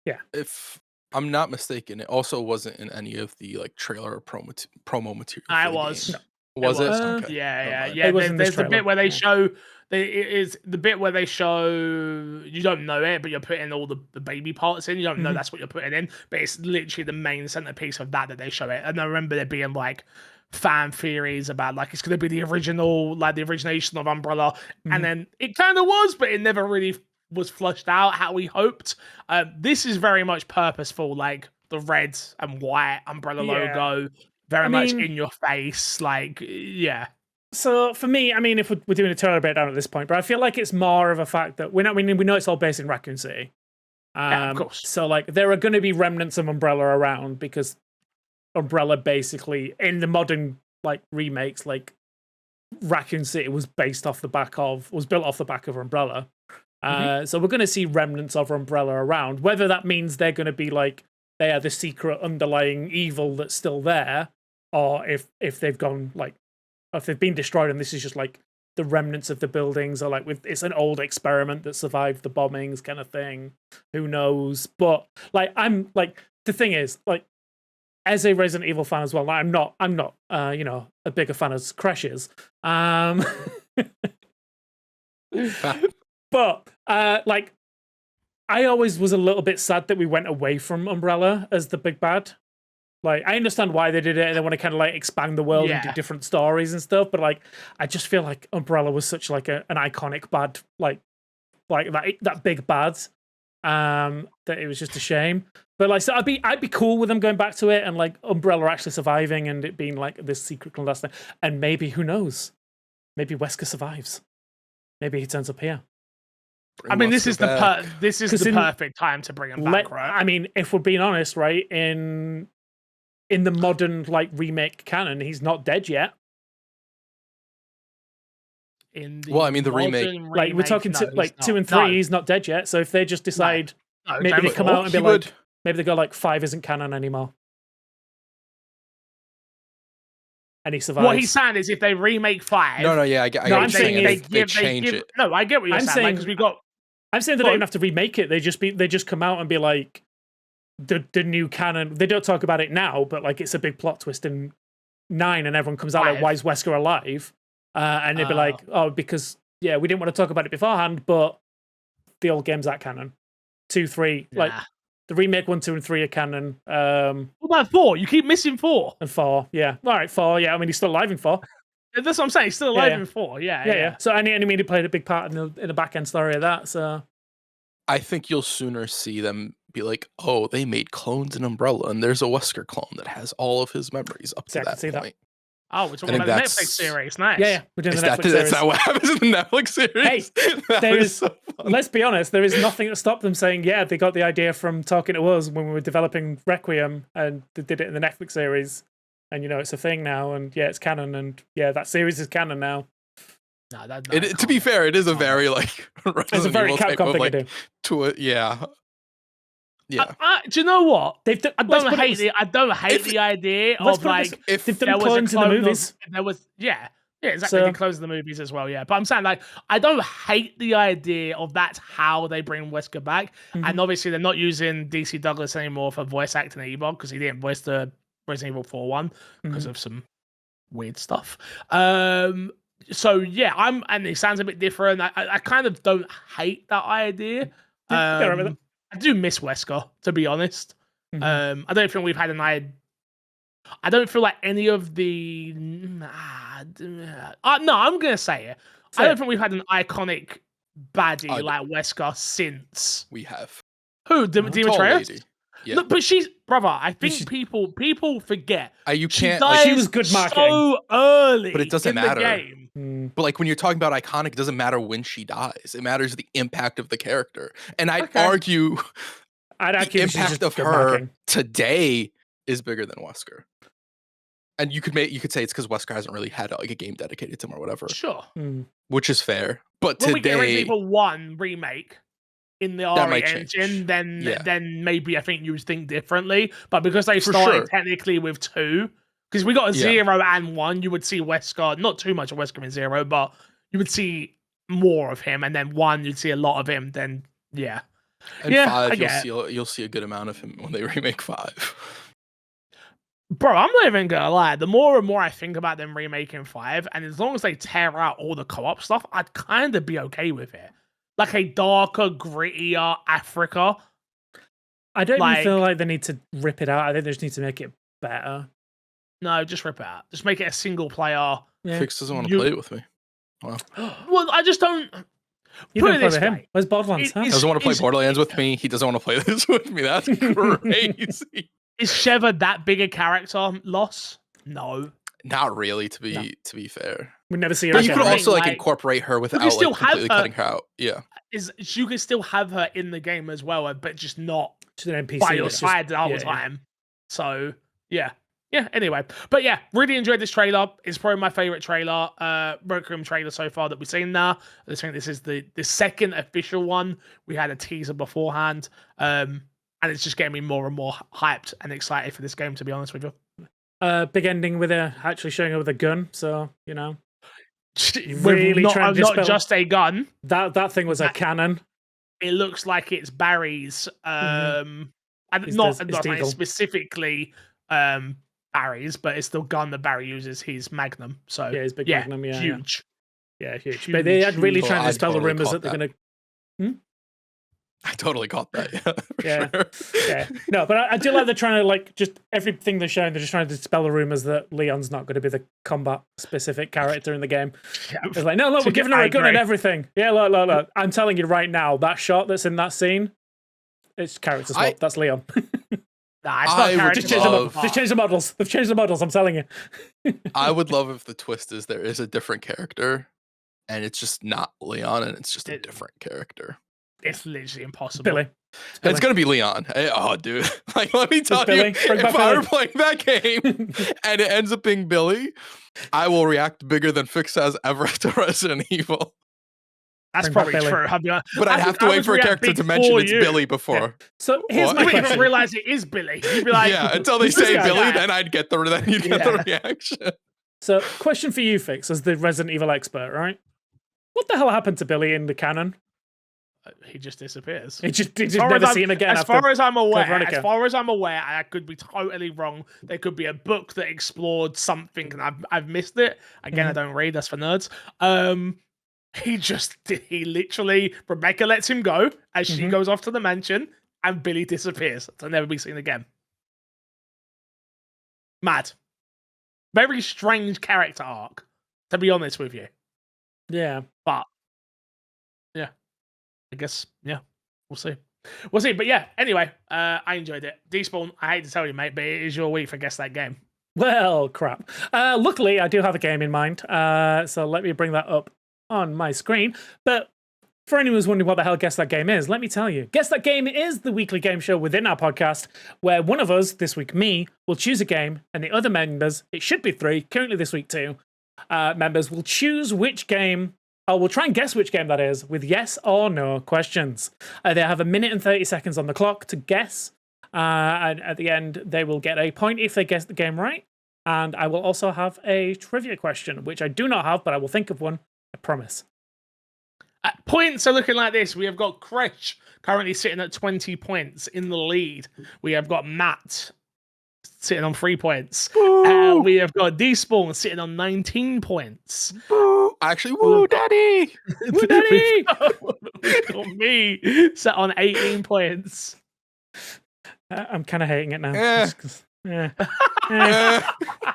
C: Yeah.
B: If I'm not mistaken, it also wasn't in any of the like trailer or promo material.
A: It was.
B: No. Was it?
A: Okay. Yeah. There's the bit where they show. It is the bit where they show. You don't know it, but you're putting all the baby parts in. You don't know that's what you're putting in, but it's literally the main centerpiece of that they show it. And I remember there being like fan theories about like it's going to be the original, like the origination of Umbrella, and then it kind of was, but it never really was flushed out how we hoped. This is very much purposeful, like the red and white Umbrella logo, very much in your face, like
C: So for me, I mean, if we're doing a trailer breakdown at this point, but I feel like it's more of a fact that we know it's all based in Raccoon City.
A: Of course.
C: So like there are going to be remnants of Umbrella around because Umbrella basically in the modern like remakes, like Raccoon City was built off the back of Umbrella. So we're going to see remnants of Umbrella around. Whether that means they're going to be like they are the secret underlying evil that's still there, or if they've gone like if they've been destroyed and this is just like the remnants of the buildings, or like it's an old experiment that survived the bombings kind of thing. Who knows? But like I'm like the thing is like as a Resident Evil fan as well. Like, I'm not a bigger fan as Crash is. But like I always was a little bit sad that we went away from Umbrella as the big bad. Like I understand why they did it and they want to kind of like expand the world and do different stories and stuff, but like I just feel like Umbrella was such like an iconic bad, like that big bad, that it was just a shame. But like, so I'd be cool with them going back to it and like Umbrella actually surviving and it being like this secret clandestine. And maybe, who knows? Maybe Wesker survives. Maybe he turns up here.
B: Bring
A: I mean, this
B: Wesker
A: is
B: back.
A: the perfect time to bring him back, right?
C: I mean, if we're being honest, right, in the modern like remake canon, he's not dead yet.
B: Well, I mean, the remake,
C: like we're talking like 2 and 3, he's not dead yet. So if they just decide, maybe they come out and be like, maybe they go like 5 isn't canon anymore, and he survives.
A: What he's saying is, if they remake 5,
C: I'm saying
B: they change it.
A: No, I get what you're saying. Because we got.
C: I'm saying they don't even have to remake it. They just come out and be like, the new canon. They don't talk about it now, but like it's a big plot twist in 9, and everyone comes out like, why is Wesker alive? And they'd be like, oh, because we didn't want to talk about it beforehand, but the old game's that canon. 2, 3, like the remake 1, 2, and 3 are canon.
A: What about 4? You keep missing 4.
C: And 4, yeah. All right, 4, yeah. I mean, he's still alive in 4.
A: That's what I'm saying. He's still alive in 4. Yeah.
C: So and he played a big part in the back end story of that. So
B: I think you'll sooner see them be like, oh, they made clones in Umbrella, and there's a Wesker clone that has all of his memories up to that point.
A: Oh, we're talking about the Netflix series. Nice.
C: Yeah, we're doing the Netflix series.
B: That's not what happens in the Netflix series.
C: Hey, let's be honest, there is nothing that stopped them saying, they got the idea from talking to us when we were developing Requiem, and they did it in the Netflix series. And, it's a thing now, and it's canon, and that series is canon now.
A: No,
B: to be fair, it is a very, like,
C: it's a very Capcom thing to do.
B: Yeah.
A: Do you know what? I don't hate the idea of like
C: if there was clones in the movies.
A: There was exactly. They closed the movies as well, But I'm saying like I don't hate the idea of that's how they bring Wesker back. And obviously they're not using DC Douglas anymore for voice acting Ebon because he didn't voice the Resident Evil 4 one because of some weird stuff. So and it sounds a bit different. I kind of don't hate that idea. I do miss Wesker, to be honest. I don't think we've had I don't feel like any of the. No, I'm gonna say it. I don't think we've had an iconic baddie like Wesker since.
B: We have.
A: Who? Demetrius?
B: Yeah.
A: Look, but brother. I think people forget.
B: You can't.
C: She was good marketing
A: so early,
B: but it doesn't matter.
A: The game.
B: But like when you're talking about iconic, it doesn't matter when she dies. It matters the impact of the character. And I'd argue the impact of her today is bigger than Wesker. And you could say it's because Wesker hasn't really had like a game dedicated to him or whatever.
A: Sure.
B: Which is fair. But
A: when
B: today,
A: we get Resident Evil 1 remake in the RE engine, then maybe I think you would think differently. But because they started technically with 2, because we got a 0 and 1, you would see Wesker, not too much of Wesker in 0, but you would see more of him, and then 1, you'd see a lot of him. Then
B: and 5, you'll see a good amount of him when they remake 5.
A: Bro, I'm not even gonna lie. The more and more I think about them remaking 5, and as long as they tear out all the co-op stuff, I'd kind of be okay with it. Like a darker, grittier Africa.
C: I don't even feel like they need to rip it out. I think they just need to make it better.
A: No, just rip it out. Just make it a single player.
B: Yeah. Fix doesn't want to play it with me. Wow.
A: Well, I just don't.
C: You don't play with him. Where's Borderlands?
B: He doesn't want to play Borderlands with me. He doesn't want to play this with me. That's crazy.
A: Is Sheva that big a character loss? No.
B: Not really, to be fair.
C: We never see her.
B: But you could also incorporate her without completely cutting her out. Yeah.
A: You can still have her in the game as well, but just not
C: an NPC
A: by your side the whole time. So yeah. Anyway, but really enjoyed this trailer. It's probably my favorite trailer, Requiem trailer so far that we've seen now. I think this is the second official one. We had a teaser beforehand, and it's just getting me more and more hyped and excited for this game. To be honest with you,
C: big ending with actually showing her with a gun. So
A: really not just a gun.
C: That thing was a cannon.
A: It looks like it's Barry's. And not specifically. Barry's, but it's the gun that Barry uses, his Magnum. So
C: his big Magnum,
A: huge.
C: Huge. But they are really trying to dispel the rumors that they're going to.
B: I totally got that.
C: Yeah. No, but I do like they're trying to just everything they're showing. They're just trying to dispel the rumors that Leon's not going to be the combat specific character in the game. It's like, no, look, we're giving her a gun and everything. Yeah, look. I'm telling you right now, that shot that's in that scene, It's character swap. That's Leon.
A: Nah, it's not character
C: Just change the models. They've changed the models. I'm telling you.
B: I would love if the twist is there is a different character, and it's just not Leon, and it's just a different character.
A: It's literally impossible.
C: Billy.
B: It's gonna be Leon. Oh, dude! Like, let me tell you, if I were playing that game and it ends up being Billy, I will react bigger than Fix has ever to Resident Evil.
A: That's probably true.
B: But I'd have to wait for a character to mention it's Billy before.
C: Yeah. So here's my question.
A: You even realize it is Billy. You'd be like,
B: yeah, until they say Billy, then I'd get the reaction.
C: So, question for you, Fix, as the Resident Evil expert, right? What the hell happened to Billy in the canon?
A: He just disappears.
C: He just never see him again.
A: As far as I'm aware, I could be totally wrong. There could be a book that explored something, and I've missed it. Again, I don't read. That's for nerds. He literally, Rebecca lets him go as she goes off to the mansion, and Billy disappears to never be seen again. Mad. Very strange character arc, to be honest with you.
C: Yeah.
A: But, yeah. I guess, yeah. We'll see. We'll see. But yeah, anyway, I enjoyed it. Despawn, I hate to tell you, mate, but it is your week for Guess That Game.
C: Well, crap. Luckily, I do have a game in mind. So let me bring that up on my screen. But for anyone who's wondering what the hell Guess That Game is, let me tell you. Guess That Game is the weekly game show within our podcast where one of us, this week me, will choose a game, and the other members, it should be 3, currently this week 2, members will choose which game, or will try and guess which game that is with yes or no questions. They have 1 minute and 30 seconds on the clock to guess, and at the end they will get a point if they guess the game right. And I will also have a trivia question, which I do not have, but I will think of one. I promise.
A: Points are looking like this. We have got Kresh currently sitting at 20 points in the lead. We have got Matt sitting on 3 points. We have got Despawn sitting on 19 points.
B: Actually, woo, daddy!
C: Woo, daddy!
A: We've got me sat on 18 points.
C: I'm kind of hating it now.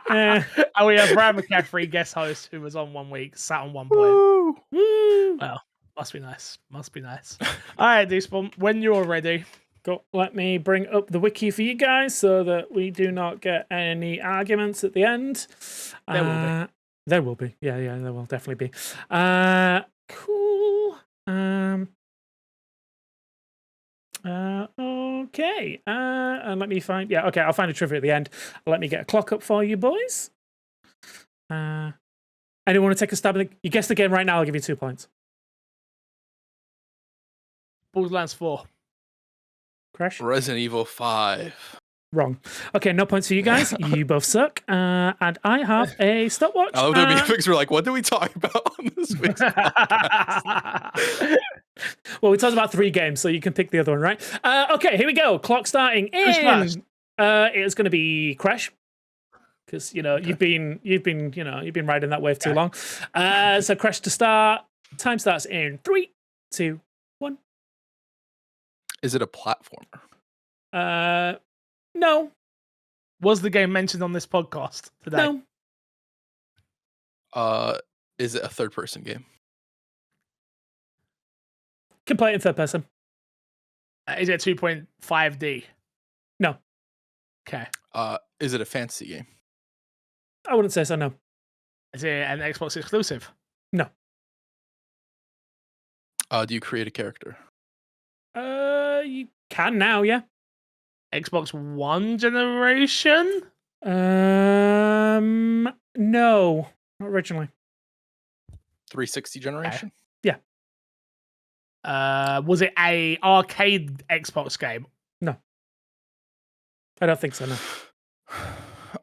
A: And we have Brad McCaffrey, guest host, who was on 1 week, sat on 1 point.
C: Woo!
A: Well, must be nice. Must be nice. All right, Despawn, when you're ready.
C: Let me bring up the wiki for you guys so that we do not get any arguments at the end.
A: There will be.
C: There will be. Yeah, there will definitely be. Cool. Okay. And let me find... Yeah, okay, I'll find a trivia at the end. Let me get a clock up for you, boys. Anyone want to take a stab at it? You guess the game right now, I'll give you 2 points.
A: Borderlands 4.
C: Crash?
B: Resident Evil 5.
C: Wrong. Okay, no points for you guys. You both suck. And I have a stopwatch.
B: I love that me and Fix were like, what did we talk about on this week's podcast?
C: Well, we talked about 3 games, so you can pick the other one, right? Okay, here we go. Clock starting in. It's going to be Crash, because you've been riding that wave too long. So Crash to start. Time starts in 3, 2, 1.
B: Is it a platformer?
C: No.
A: Was the game mentioned on this podcast today?
C: No.
B: Is it a third-person game?
C: Can play it in third person.
A: Is it 2.5D?
C: No.
A: Okay.
B: Is it a fantasy game?
C: I wouldn't say so, no.
A: Is it an Xbox exclusive?
C: No.
B: Do you create a character?
C: You can now, yeah.
A: Xbox One generation?
C: No, not originally.
B: 360 generation?
C: Yeah.
A: Was it a arcade Xbox game?
C: No. I don't think so,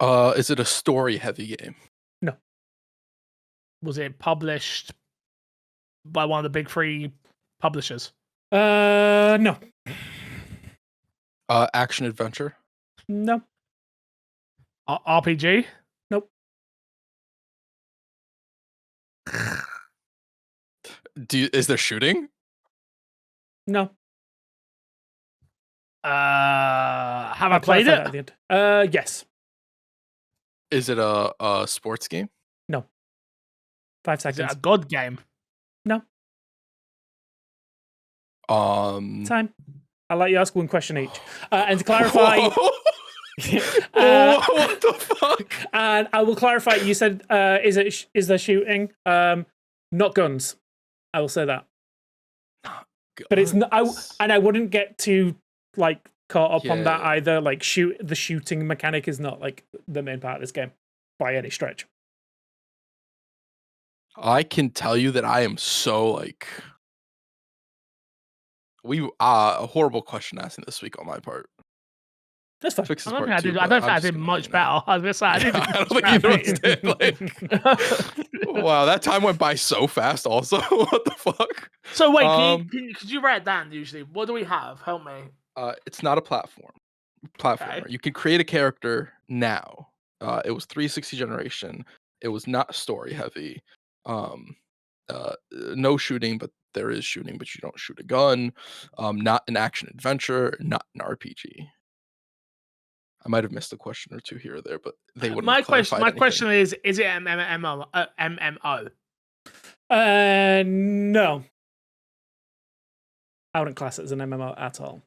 C: no.
B: Is it a story-heavy game?
C: No.
A: Was it published by one of the big 3 publishers?
C: No.
B: Action adventure?
C: No.
A: RPG?
C: Nope.
B: Is there shooting?
C: No.
A: Have I played it?
C: Yes.
B: Is it a sports game?
C: No. 5 seconds.
A: Is it a god game?
C: No.
B: Time.
C: I'll let you ask one question each. And to clarify,
B: what the fuck?
C: and I will clarify. You said, is there shooting? Not guns. I will say that. But it's not. I wouldn't get too like caught up on that either. Like the shooting mechanic is not like the main part of this game by any stretch.
B: I can tell you that I am so like a horrible question asking this week on my part.
C: That's fine.
B: Fixes
A: I don't
B: part
A: think
B: two,
A: I don't
B: but
A: think I
B: I'm
A: did
B: just
A: much
B: gonna-
A: better. I was gonna say I didn't.
B: I don't think either of us did. Like, wow, that time went by so fast. Also, what the fuck?
A: So wait, could you write it down? Usually, what do we have? Help me.
B: It's not a platformer.
A: Okay.
B: You can create a character now. It was 360 generation. It was not story heavy. No shooting, but there is shooting, but you don't shoot a gun. Not an action adventure, not an RPG. I might have missed a question or two here or there, but they wouldn't.
A: My
B: question
A: is it an MMO? MMO?
C: No. I wouldn't class it as an MMO at all.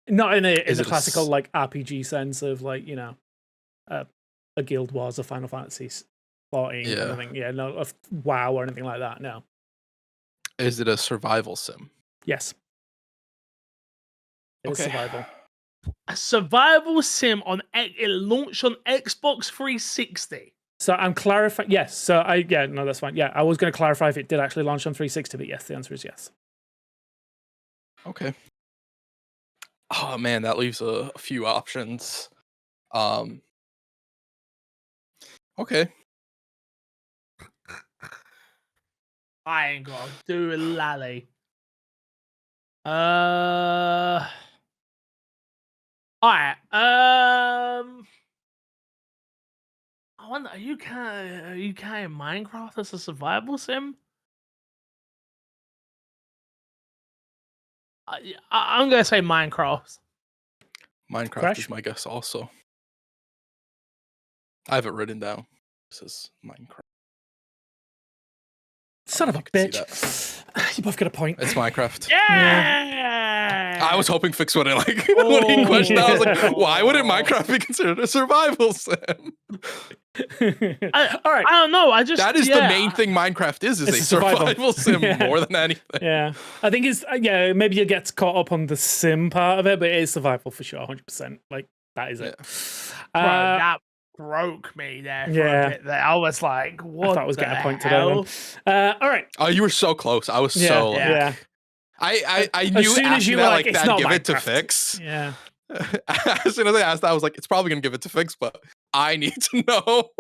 C: Not in the classical like RPG sense of like, you know, a Guild Wars or Final Fantasy 14 kind of thing. Yeah, no, of WoW or anything like that. No.
B: Is it a survival sim?
C: Yes. It's survival.
A: A survival sim it launched on Xbox 360.
C: So I'm clarifying. Yes. So that's fine. Yeah, I was going to clarify if it did actually launch on 360, but yes, the answer is yes.
B: Okay. Oh man, that leaves a few options. Okay.
A: I ain't gonna do a lally. Alright. I wonder, are you counting Minecraft as a survival sim? I'm gonna say Minecraft.
B: Minecraft
C: Crash?
B: is my guess also. I have it written down. This is Minecraft.
C: Son of a
B: you can see
C: bitch. You both got a point.
B: It's Minecraft.
A: Yeah.
B: I was hoping Fix wouldn't like when he questioned. I was like, why wouldn't Minecraft be considered a survival sim?
C: All right.
A: I don't know.
B: That is the main thing Minecraft is
C: It's
B: a
C: a survival.
B: survival sim more than anything.
C: Yeah. I think it's, maybe you get caught up on the sim part of it, but it is survival for sure, 100%. Like, that is it.
A: Bro, that broke me there for a bit there. I was like, what?
C: I thought I was getting a point today
A: hell?
C: then. All right.
B: Oh, you were so close. I was so like,
C: Yeah.
B: I knew
C: As soon as
B: after
C: you
B: that,
C: were
B: like,
C: like, it's
B: that'd
C: not
B: give it to
C: Minecraft.
B: Fix.
C: Yeah.
B: As soon as I asked that, I was like, it's probably gonna give it to Fix, but I need to know.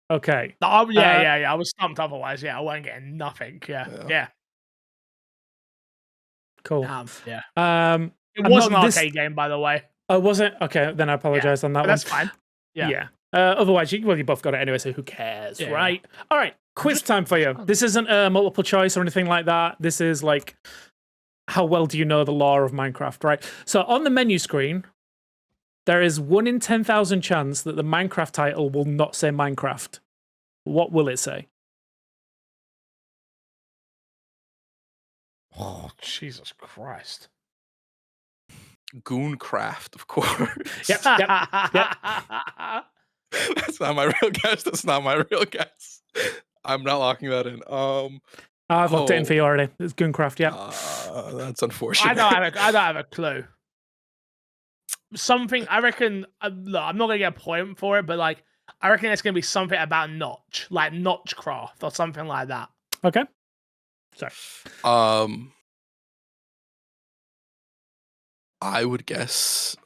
C: Okay.
A: Yeah. I was stumped otherwise. Yeah, I wasn't getting nothing. Yeah.
C: Cool.
A: Yeah. It
C: I'm
A: was an
C: not
A: arcade game, by the way.
C: Oh, was it? Okay, then I apologize on that
A: But
C: one.
A: that's fine. Yeah.
C: Otherwise, you both got it anyway, so who cares, right? All right, quiz time for you. This isn't multiple choice or anything like that. This is like, how well do you know the lore of Minecraft, right? So on the menu screen, there is 1 in 10,000 chance that the Minecraft title will not say Minecraft. What will it say?
A: Oh, Jesus Christ.
B: Gooncraft, of course.
C: Yep.
B: That's not my real guess. That's not my real guess. I'm not locking that in.
C: I've locked it in for you already. It's Gooncraft,
B: That's unfortunate.
A: I don't have a clue. Something, I reckon, look, I'm not going to get a point for it, but like, I reckon it's going to be something about Notch, like Notchcraft or something like that.
C: Okay. Sorry.
B: I'd guess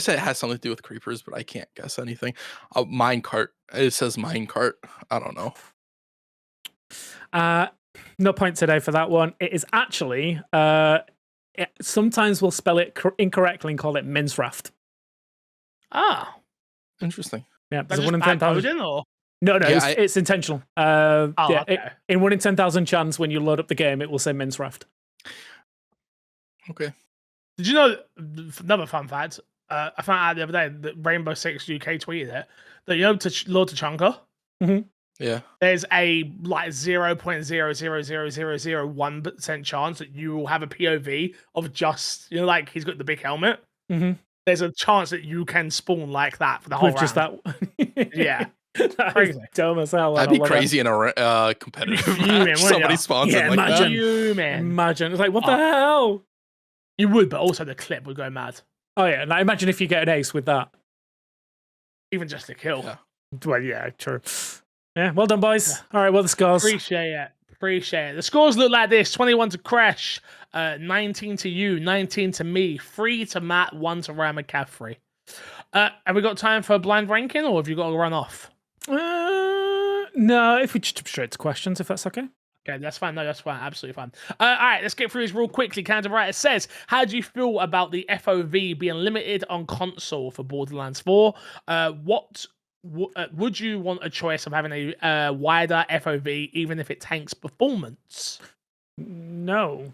B: it has something to do with creepers, but I can't guess anything. Minecart. It says minecart. I don't know.
C: No point today for that one. It is actually, sometimes we'll spell it incorrectly and call it Minecraft.
A: Ah.
B: Interesting.
C: Yeah,
A: That's
C: there's a 1 in
A: just bad
C: 10,000.
A: coding, or?
C: No,
B: Yeah,
C: it's intentional.
A: Okay.
C: In 1 in 10,000 chance when you load up the game, it will say Minecraft.
B: Okay.
A: Did you know, another fun fact, I found out the other day that Rainbow Six UK tweeted it, that you know Lord Tachanka?
C: Mm-hmm.
B: Yeah.
A: There's a like 0.00001% chance that you will have a POV of just, like he's got the big helmet.
C: Mm-hmm.
A: There's a chance that you can spawn like that for the whole
C: With just
A: round.
C: that.
A: Yeah.
C: That
A: Crazy.
C: is dumb as hell.
B: That'd be crazy in a competitive
A: Fuming,
B: match.
A: wouldn't
B: Somebody
A: ya?
B: spawns
C: Yeah,
B: in like
C: imagine.
B: that.
C: Imagine. It's like, what the hell?
A: You would, but also the clip would go mad.
C: Oh, yeah. Now imagine if you get an ace with that.
A: Even just a kill.
B: Yeah.
C: Well, yeah, true. Yeah, well done, boys. Yeah. All right, well, the scores.
A: Appreciate it. The scores look like this: 21 to Crash, 19 to you, 19 to me, 3 to Matt, 1 to Ryan McCaffrey. Have we got time for a blind ranking, or have you got to run off?
C: No, if we just jump straight to questions, if that's okay.
A: Okay, that's fine. No, that's fine. Absolutely fine. All right, let's get through this real quickly. Canada Writer says, how do you feel about the FOV being limited on console for Borderlands 4? Would you want a choice of having a wider FOV, even if it tanks performance?
C: No.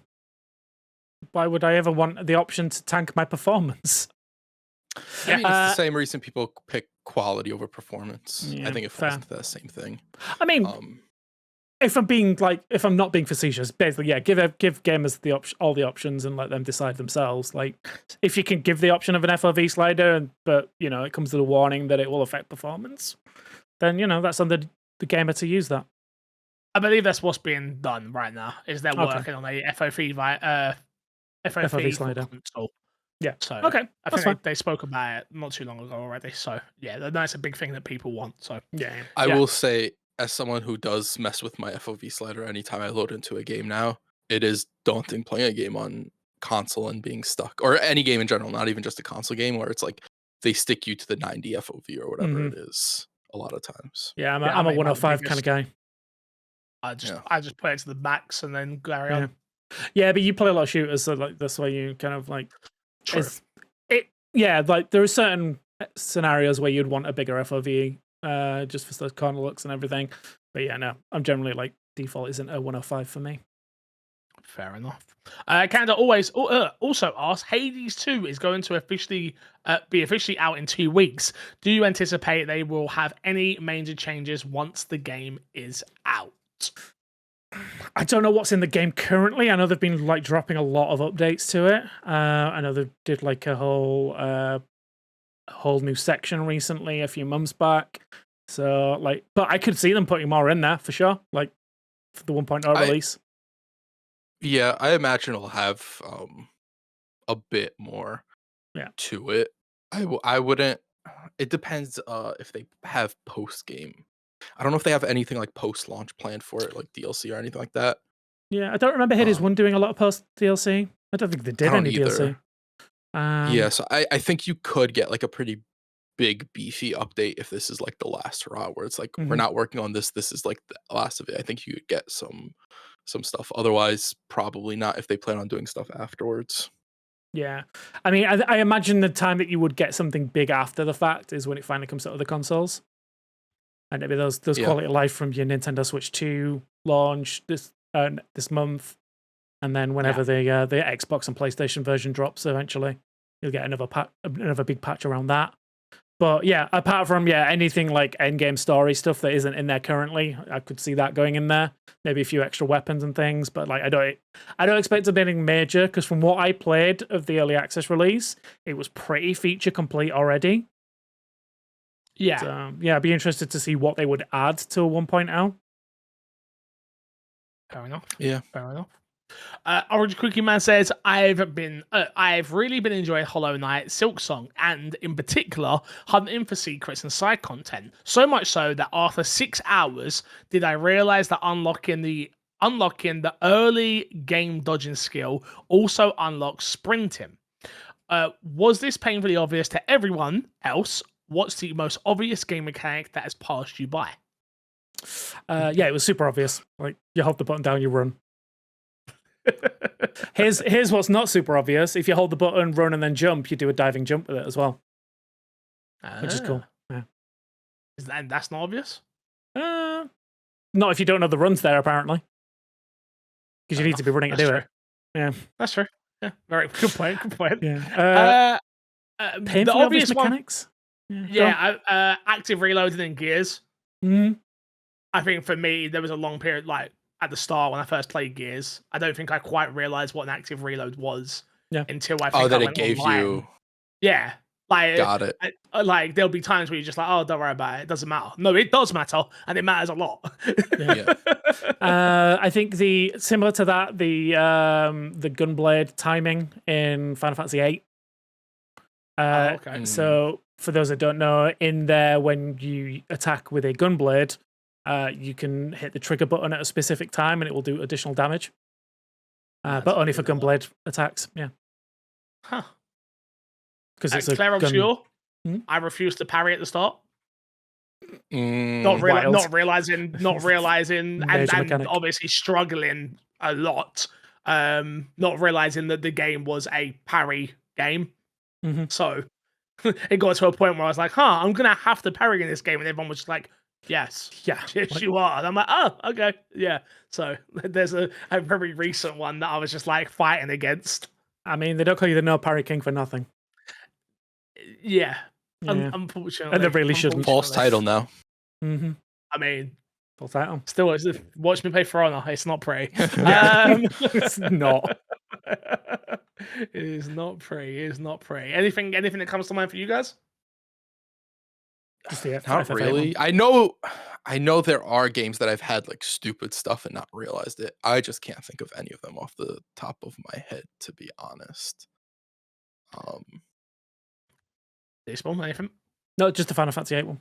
C: Why would I ever want the option to tank my performance?
B: I mean, it's the same reason people pick quality over performance.
C: Yeah,
B: I think it falls into the same thing.
C: I mean, if I'm not being facetious, basically, yeah, give gamers all the options and let them decide themselves. Like, if you can give the option of an FOV slider, but it comes with a warning that it will affect performance, then that's on the gamer to use that.
A: I believe that's what's being done right now. Is they're working on a FOV
C: slider.
A: Console.
C: Yeah.
A: So
C: okay,
A: I think they spoke about it not too long ago already. So yeah, that's a big thing that people want. So
C: yeah.
B: I will say, as someone who does mess with my FOV slider anytime I load into a game now, it is daunting playing a game on console and being stuck, or any game in general, not even just a console game, where it's like they stick you to the 90 FOV or whatever it is a lot of times.
C: Yeah, I'm a 105 kind of guy.
A: I just play it to the max and then carry on.
C: Yeah, but you play a lot of shooters, so like that's why you kind of like.
A: True.
C: Like there are certain scenarios where you'd want a bigger FOV, just for the corner looks and everything. But yeah, no, I'm generally like default isn't a 105 for me.
A: Fair enough. Canada always also asks, Hades 2 is going to be officially out in 2 weeks. Do you anticipate they will have any major changes once the game is out?
C: I don't know what's in the game currently. I know they've been like dropping a lot of updates to it. I know they did like a whole new section recently, a few months back. So but I could see them putting more in there for sure, like for the 1.0 release.
B: Yeah, I imagine it'll have a bit more to it. I wouldn't. It depends if they have post game. I don't know if they have anything like post launch planned for it, like DLC or anything like that.
C: Yeah, I don't remember Hades 1 doing a lot of post DLC. I don't think they did any DLC.
B: Yeah, so I think you could get like a pretty big beefy update if this is like the last hurrah, where it's like we're not working on this. This is like the last of it. I think you could get some stuff. Otherwise, probably not if they plan on doing stuff afterwards.
C: Yeah, I mean, I imagine the time that you would get something big after the fact is when it finally comes to other consoles. And maybe those quality of life from your Nintendo Switch 2 launch this month, and then whenever the Xbox and PlayStation version drops, eventually you'll get another big patch around that. But yeah, apart from anything like endgame story stuff that isn't in there currently, I could see that going in there. Maybe a few extra weapons and things, but like I don't expect anything major, because from what I played of the early access release, it was pretty feature complete already.
A: Yeah.
C: So, I'd be interested to see what they would add to a 1.0.
A: Fair enough.
B: Yeah.
A: Fair enough. Orange Cookie Man says, I've really been enjoying Hollow Knight, Silksong, and in particular, hunting for secrets and side content. So much so that after 6 hours, did I realize that unlocking the early game dodging skill also unlocks sprinting. Was this painfully obvious to everyone else? What's the most obvious game mechanic that has passed you by?
C: It was super obvious. Like, you hold the button down, you run. Here's what's not super obvious. If you hold the button, run, and then jump, you do a diving jump with it as well. Which is cool. Yeah.
A: That's not obvious?
C: Not if you don't know the run's there, apparently. Because you need to be running to do it. Yeah.
A: That's true. Yeah. Very good point. Good point.
C: Yeah.
A: The obvious
C: mechanics?
A: Yeah, active reloading in gears.
C: Mm-hmm.
A: I think for me, there was a long period, like at the start when I first played Gears, I don't think I quite realized what an active reload was until I think I
B: that
A: went
B: it gave
A: online.
B: you.
A: Yeah. Like,
B: Got it.
A: Like there'll be times where you're just like, oh, don't worry about it. It doesn't matter. No, it does matter, and it matters a lot.
B: Yeah.
C: I think similar to that, the gunblade timing in Final Fantasy VIII.
A: Okay.
C: So for those that don't know, in there when you attack with a gunblade, you can hit the trigger button at a specific time and it will do additional damage. But only for gunblade attacks. Yeah.
A: Huh.
C: Because it's
A: Claire, I'm
C: gun...
A: sure I refused to parry at the start. Not realizing, and obviously struggling a lot. Not realizing that the game was a parry game. So it got to a point where I was like, I'm gonna have to parry in this game, and everyone was just like, yes, you are. And I'm like, oh, okay, yeah. So there's a very recent one that I was just like fighting against.
C: I mean, they don't call you the no parry king for nothing.
A: Yeah. Unfortunately,
C: and they really shouldn't.
B: False title now.
A: I mean,
C: false title.
A: Still, watch me play For Honor. It's not pretty.
C: It's not.
A: It is not pretty. It is not pretty. Anything that comes to mind for you guys?
C: Just the
B: not really. I know there are games that I've had like stupid stuff and not realized it. I just can't think of any of them off the top of my head, to be honest.
A: Baseball, anything?
C: No, just the Final Fantasy VIII one.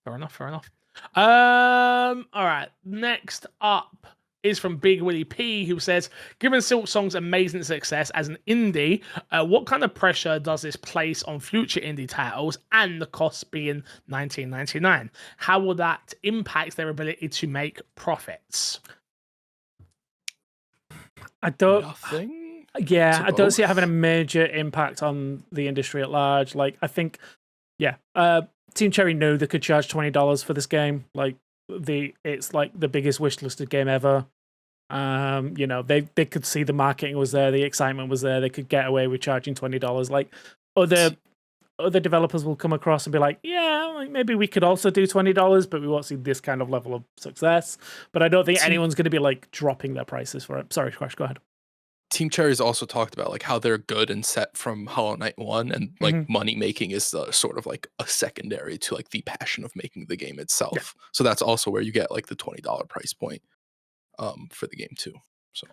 A: Fair enough. All right. Next up is from Big Willie P, who says, given Silksong's amazing success as an indie, what kind of pressure does this place on future indie titles and the cost being $19.99? How will that impact their ability to make profits?
C: I don't.
B: Nothing.
C: Yeah, I don't see it having a major impact on the industry at large. Like, I think, Team Cherry knew they could charge $20 for this game. Like, it's like the biggest wishlisted game ever. They could see the marketing was there, the excitement was there. They could get away with charging $20. Like, other developers will come across and be like, maybe we could also do $20, but we won't see this kind of level of success. But I don't think anyone's going to be like dropping their prices for it. Sorry, Crash, go ahead.
B: Team Cherry's also talked about like how they're good and set from Hollow Knight 1, and like money making is sort of like a secondary to like the passion of making the game itself. Yeah. So that's also where you get like the $20 price point for the game too. So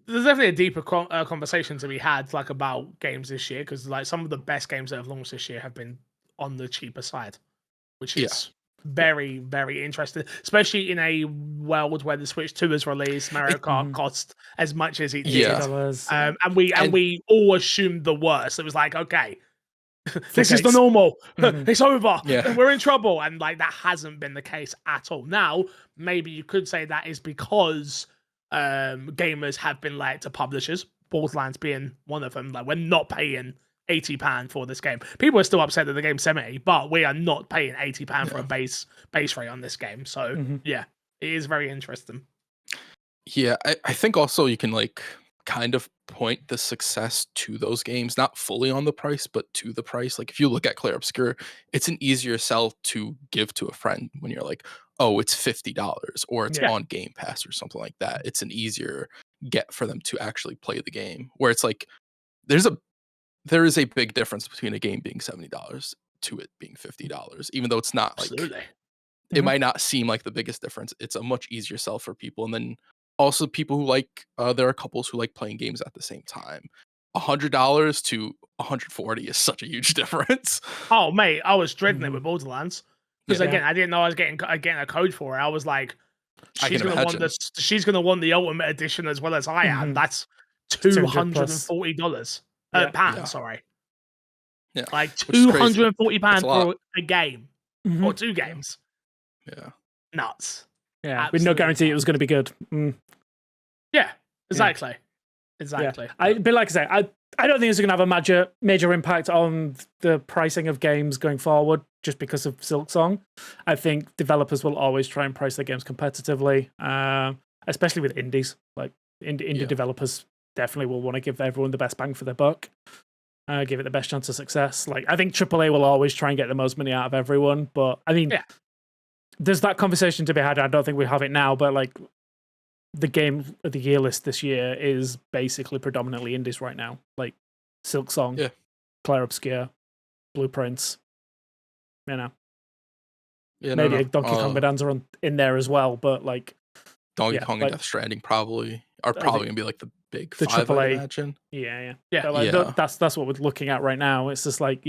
A: there's definitely a deeper conversation to be had like about games this year, because like some of the best games that have launched this year have been on the cheaper side, which is very, very interesting, especially in a world where the Switch 2 is released. Mario Kart cost as much as it did, and we all assumed the worst. It was like, okay, this is the normal. It's over. And we're in trouble, and like that hasn't been the case at all. Now, maybe you could say that is because gamers have been lied to publishers, Borderlands being one of them. Like, we're not paying £80 for this game. People are still upset that the game's 70, but we are not paying £80 for a base rate on this game. So it is very interesting.
B: Yeah, I think also you can like kind of point the success to those games, not fully on the price, but to the price. Like if you look at Clair Obscur, it's an easier sell to give to a friend when you're like, oh, it's $50 or it's on Game Pass or something like that. It's an easier get for them to actually play the game, where it's like there is a big difference between a game being $70 to it being $50, even though it's not like it might not seem like the biggest difference. It's a much easier sell for people. And then also people who like, there are couples who like playing games at the same time. $100 to $140 is such a huge difference.
A: Oh, mate, I was dreading it with Borderlands. Because again, I didn't know I was getting a code for it. I was like, she's gonna want the Ultimate Edition as well as I am. That's $240. Pounds, sorry.
B: Yeah.
A: Like £240 for a game. Or two games.
B: Yeah.
A: Nuts.
C: Yeah. Absolutely. With no guarantee it was going to be good.
A: Yeah, exactly. Exactly.
C: Yeah. But like I say, I don't think it's going to have a major impact on the pricing of games going forward just because of Silksong. I think developers will always try and price their games competitively, especially with indies. Like indie developers definitely will want to give everyone the best bang for their buck, give it the best chance of success. Like I think AAA will always try and get the most money out of everyone, but I mean, there's that conversation to be had. I don't think we have it now, but like the game of the year list this year is basically predominantly indies right now. Like Silksong, Clair Obscur, Blueprints, maybe a Donkey Kong Bonanza in there as well, but like
B: Donkey Kong and Death Stranding probably are probably gonna be like the big five, I imagine.
C: Yeah. That's what we're looking at right now. It's just like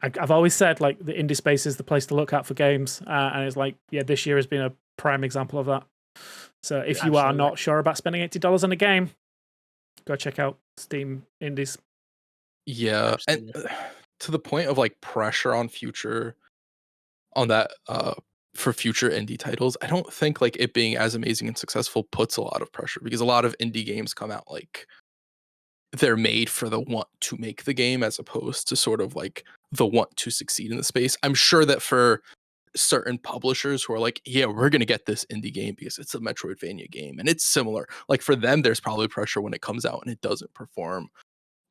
C: like I've always said like the indie space is the place to look at for games, and it's like this year has been a prime example of that. So if you are not sure about spending $80 on a game, go check out Steam Indies.
B: Yeah, and to the point of like pressure on that for future indie titles, I don't think like it being as amazing and successful puts a lot of pressure, because a lot of indie games come out like they're made for the want to make the game as opposed to sort of like the want to succeed in the space. I'm sure that for certain publishers who are like, we're going to get this indie game because it's a Metroidvania game and it's similar, like for them there's probably pressure when it comes out and it doesn't perform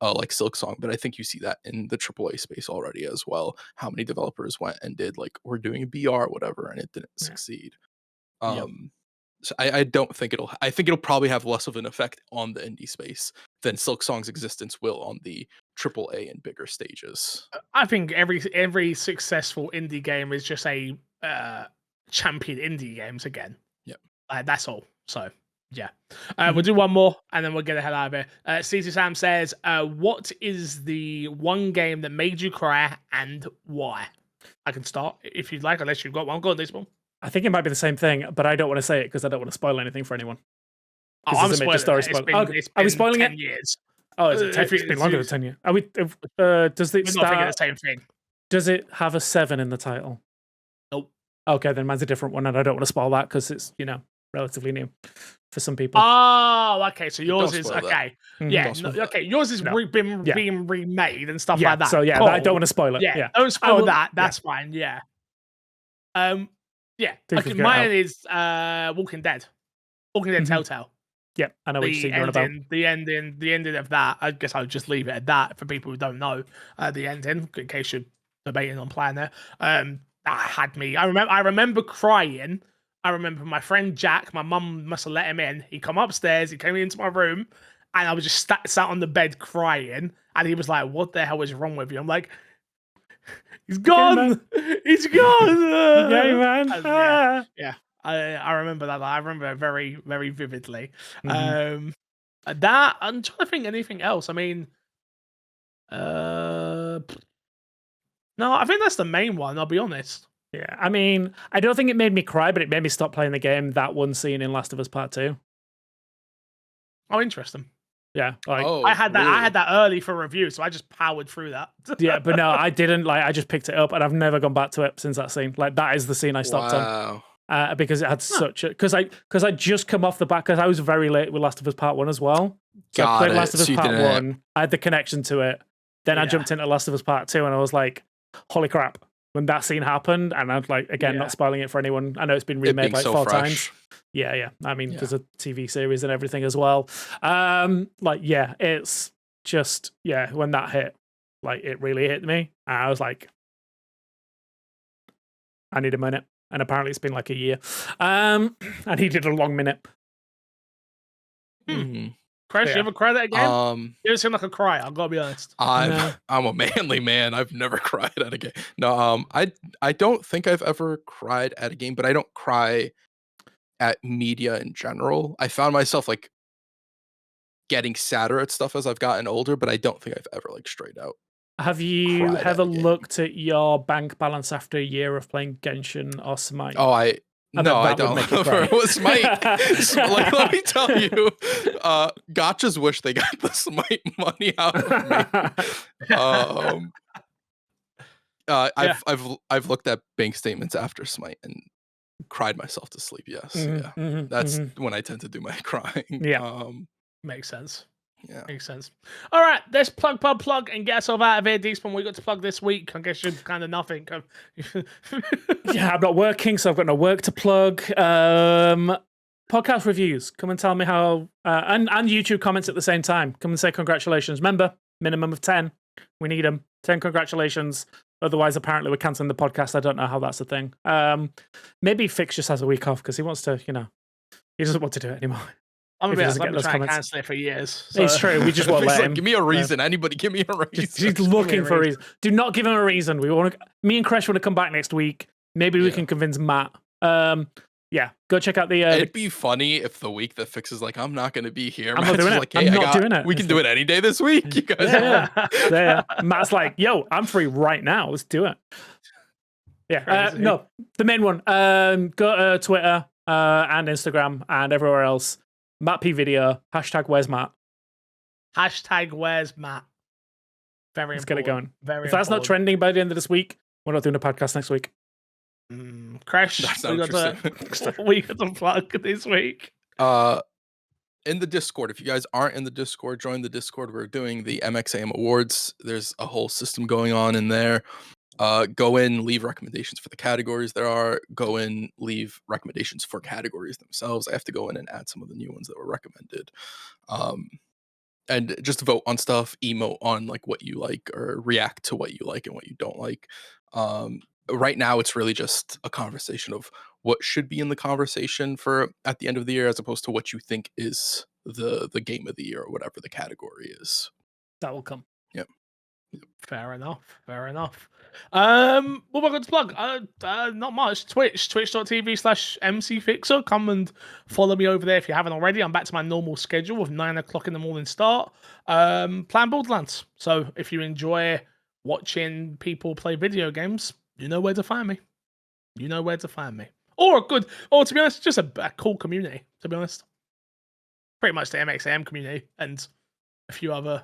B: like Silksong. But I think you see that in the AAA space already as well. How many developers went and did like, we're doing a BR or whatever, and it didn't succeed. So I don't think I think it'll probably have less of an effect on the indie space than Silksong's existence will on the AAA and bigger stages.
A: I think every successful indie game is just a champion indie games again.
B: Yeah,
A: that's all. So we'll do one more and then we'll get the hell out of here. CC Sam says, "What is the one game that made you cry and why?" I can start if you'd like, unless you've got one. Go on, this one.
C: I think it might be the same thing, but I don't want to say it because I don't want to spoil anything for anyone.
A: I'm spoiling it.
C: Are we spoiling
A: 10
C: it?
A: years.
C: Oh, is it 10? It's been longer than 10 years. Are we? Does it
A: We're
C: start?
A: not thinking the same thing.
C: Does it have a 7 in the title?
A: Nope.
C: Okay, then mine's a different one, and I don't want to spoil that because it's relatively new for some people.
A: Oh, okay. So yours is okay.
C: Mm-hmm.
A: Yeah. Okay. Yours is being remade and stuff like that.
C: So
A: cool.
C: I don't want to spoil it. Yeah.
A: Don't spoil that. That's fine. Yeah. Okay, mine is Walking Dead. Walking Dead Telltale.
C: Yep, I know what you're saying about.
A: The ending of that. I guess I'll just leave it at that for people who don't know the ending, in case you're debating on playing there. That had me. I remember crying. I remember my friend Jack. My mum must have let him in. He come upstairs. He came into my room, and I was just sat on the bed crying. And he was like, "What the hell is wrong with you?" I'm like, "He's gone. He's gone."
C: Yeah, man.
A: Yeah. I remember that. I remember it very, very vividly.
C: Mm-hmm.
A: That I'm trying to think anything else. I mean, no, I think that's the main one. I'll be honest.
C: Yeah, I mean, I don't think it made me cry, but it made me stop playing the game. That one scene in Last of Us Part 2.
A: Oh, interesting.
C: Yeah, like
A: I had that early for review, so I just powered through that.
C: Yeah, but no, I didn't. Like, I just picked it up, and I've never gone back to it since that scene. Like, that is the scene I stopped on. Because it had such a because I just come off the back because I was very late with Last of Us Part 1 as well. So I played Last of Us Part 1. I had the connection to it. Then I jumped into Last of Us Part 2, and I was like, "Holy crap!" When that scene happened, and I'm like, again, not spoiling it for anyone. I know it's been remade like 4 times. Yeah. I mean, there's a TV series and everything as well. It's just when that hit, like it really hit me. And I was like, I need a minute. And apparently it's been like a year. I needed a long minute.
A: Chris, you ever cried at a game? You ever seem like a crier, I've got to be honest.
B: I'm a manly man. I've never cried at a game. No, I don't think I've ever cried at a game, but I don't cry at media in general. I found myself like getting sadder at stuff as I've gotten older, but I don't think I've ever like straight out.
C: Have you ever looked at your bank balance after a year of playing Genshin or Smite?
B: Oh, I don't. Smite, like, let me tell you, gotchas wish they got the Smite money out of me. I've looked at bank statements after Smite and cried myself to sleep. Yes, that's when I tend to do my crying.
C: Yeah,
A: makes sense.
B: Yeah,
A: makes sense. All right, let's plug and get ourselves out of here. Decent, we got to plug this week. I guess you're kind of nothing.
C: Yeah, I'm not working, so I've got no work to plug. Podcast reviews. Come and tell me how, and YouTube comments at the same time. Come and say congratulations. Remember, minimum of 10. We need them. 10 congratulations. Otherwise, apparently, we're cancelling the podcast. I don't know how that's a thing. Maybe Fix just has a week off because he wants to, he doesn't want to do it anymore.
A: I'm
C: If he
A: I've
C: doesn't get
A: been
C: those
A: trying to
C: comments.
A: cancel it for years.
C: It's true. We just won't
B: He's
C: let
B: like,
C: him.
B: give me a reason. Anybody, give me a reason.
C: He's looking for a reason. Do not give him a reason. We want to. Me and Crash want to come back next week. Maybe we can convince Matt. Yeah, go check out the.
B: It'd be funny if the week that Fix is like, I'm not going to be here.
C: I'm not doing it.
B: Like, hey,
C: I'm not doing it.
B: We can do it any day this week. You guys.
C: Yeah. Matt's like, yo, I'm free right now. Let's do it. Yeah. No, the main one. Go to Twitter and Instagram and everywhere else. Matt P video. # Where's Matt?
A: # Where's Matt? Very
C: Let's
A: important.
C: get it going.
A: Very
C: if that's not trending by the end of this week, we're not doing a podcast next week.
A: Crash, we got to plug this week.
B: In the Discord, if you guys aren't in the Discord, join the Discord. We're doing the MXAM Awards. There's a whole system going on in there. Go in, leave recommendations for the categories there are. Go in, leave recommendations for categories themselves. I have to go in and add some of the new ones that were recommended. And just vote on stuff, emote on like what you like, or react to what you like and what you don't like. Right now, it's really just a conversation of what should be in the conversation for at the end of the year, as opposed to what you think is the game of the year or whatever the category is.
C: That will come.
B: Yep.
A: Fair enough. What am I going to plug? Not much. twitch.tv/mcfixer. Come and follow me over there if you haven't already. I'm back to my normal schedule of 9 o'clock in the morning start. Playing Borderlands. So if you enjoy watching people play video games, you know where to find me. Or to be honest, just a cool community, to be honest. Pretty much the MXM community and a few other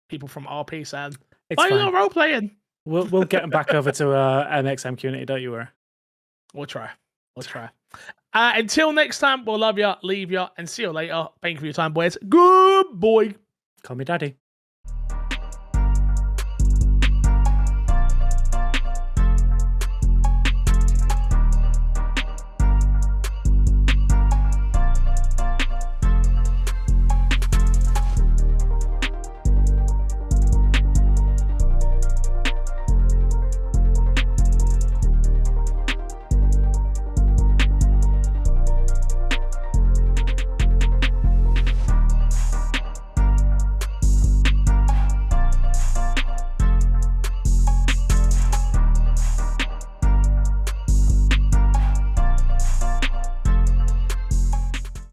A: people from RP saying, why are you not role playing?
C: We'll get them back over to MXM community, don't you worry.
A: We'll try. Until next time, we'll love ya, leave ya, and see you later. Thank you for your time, boys. Good boy.
C: Call me daddy.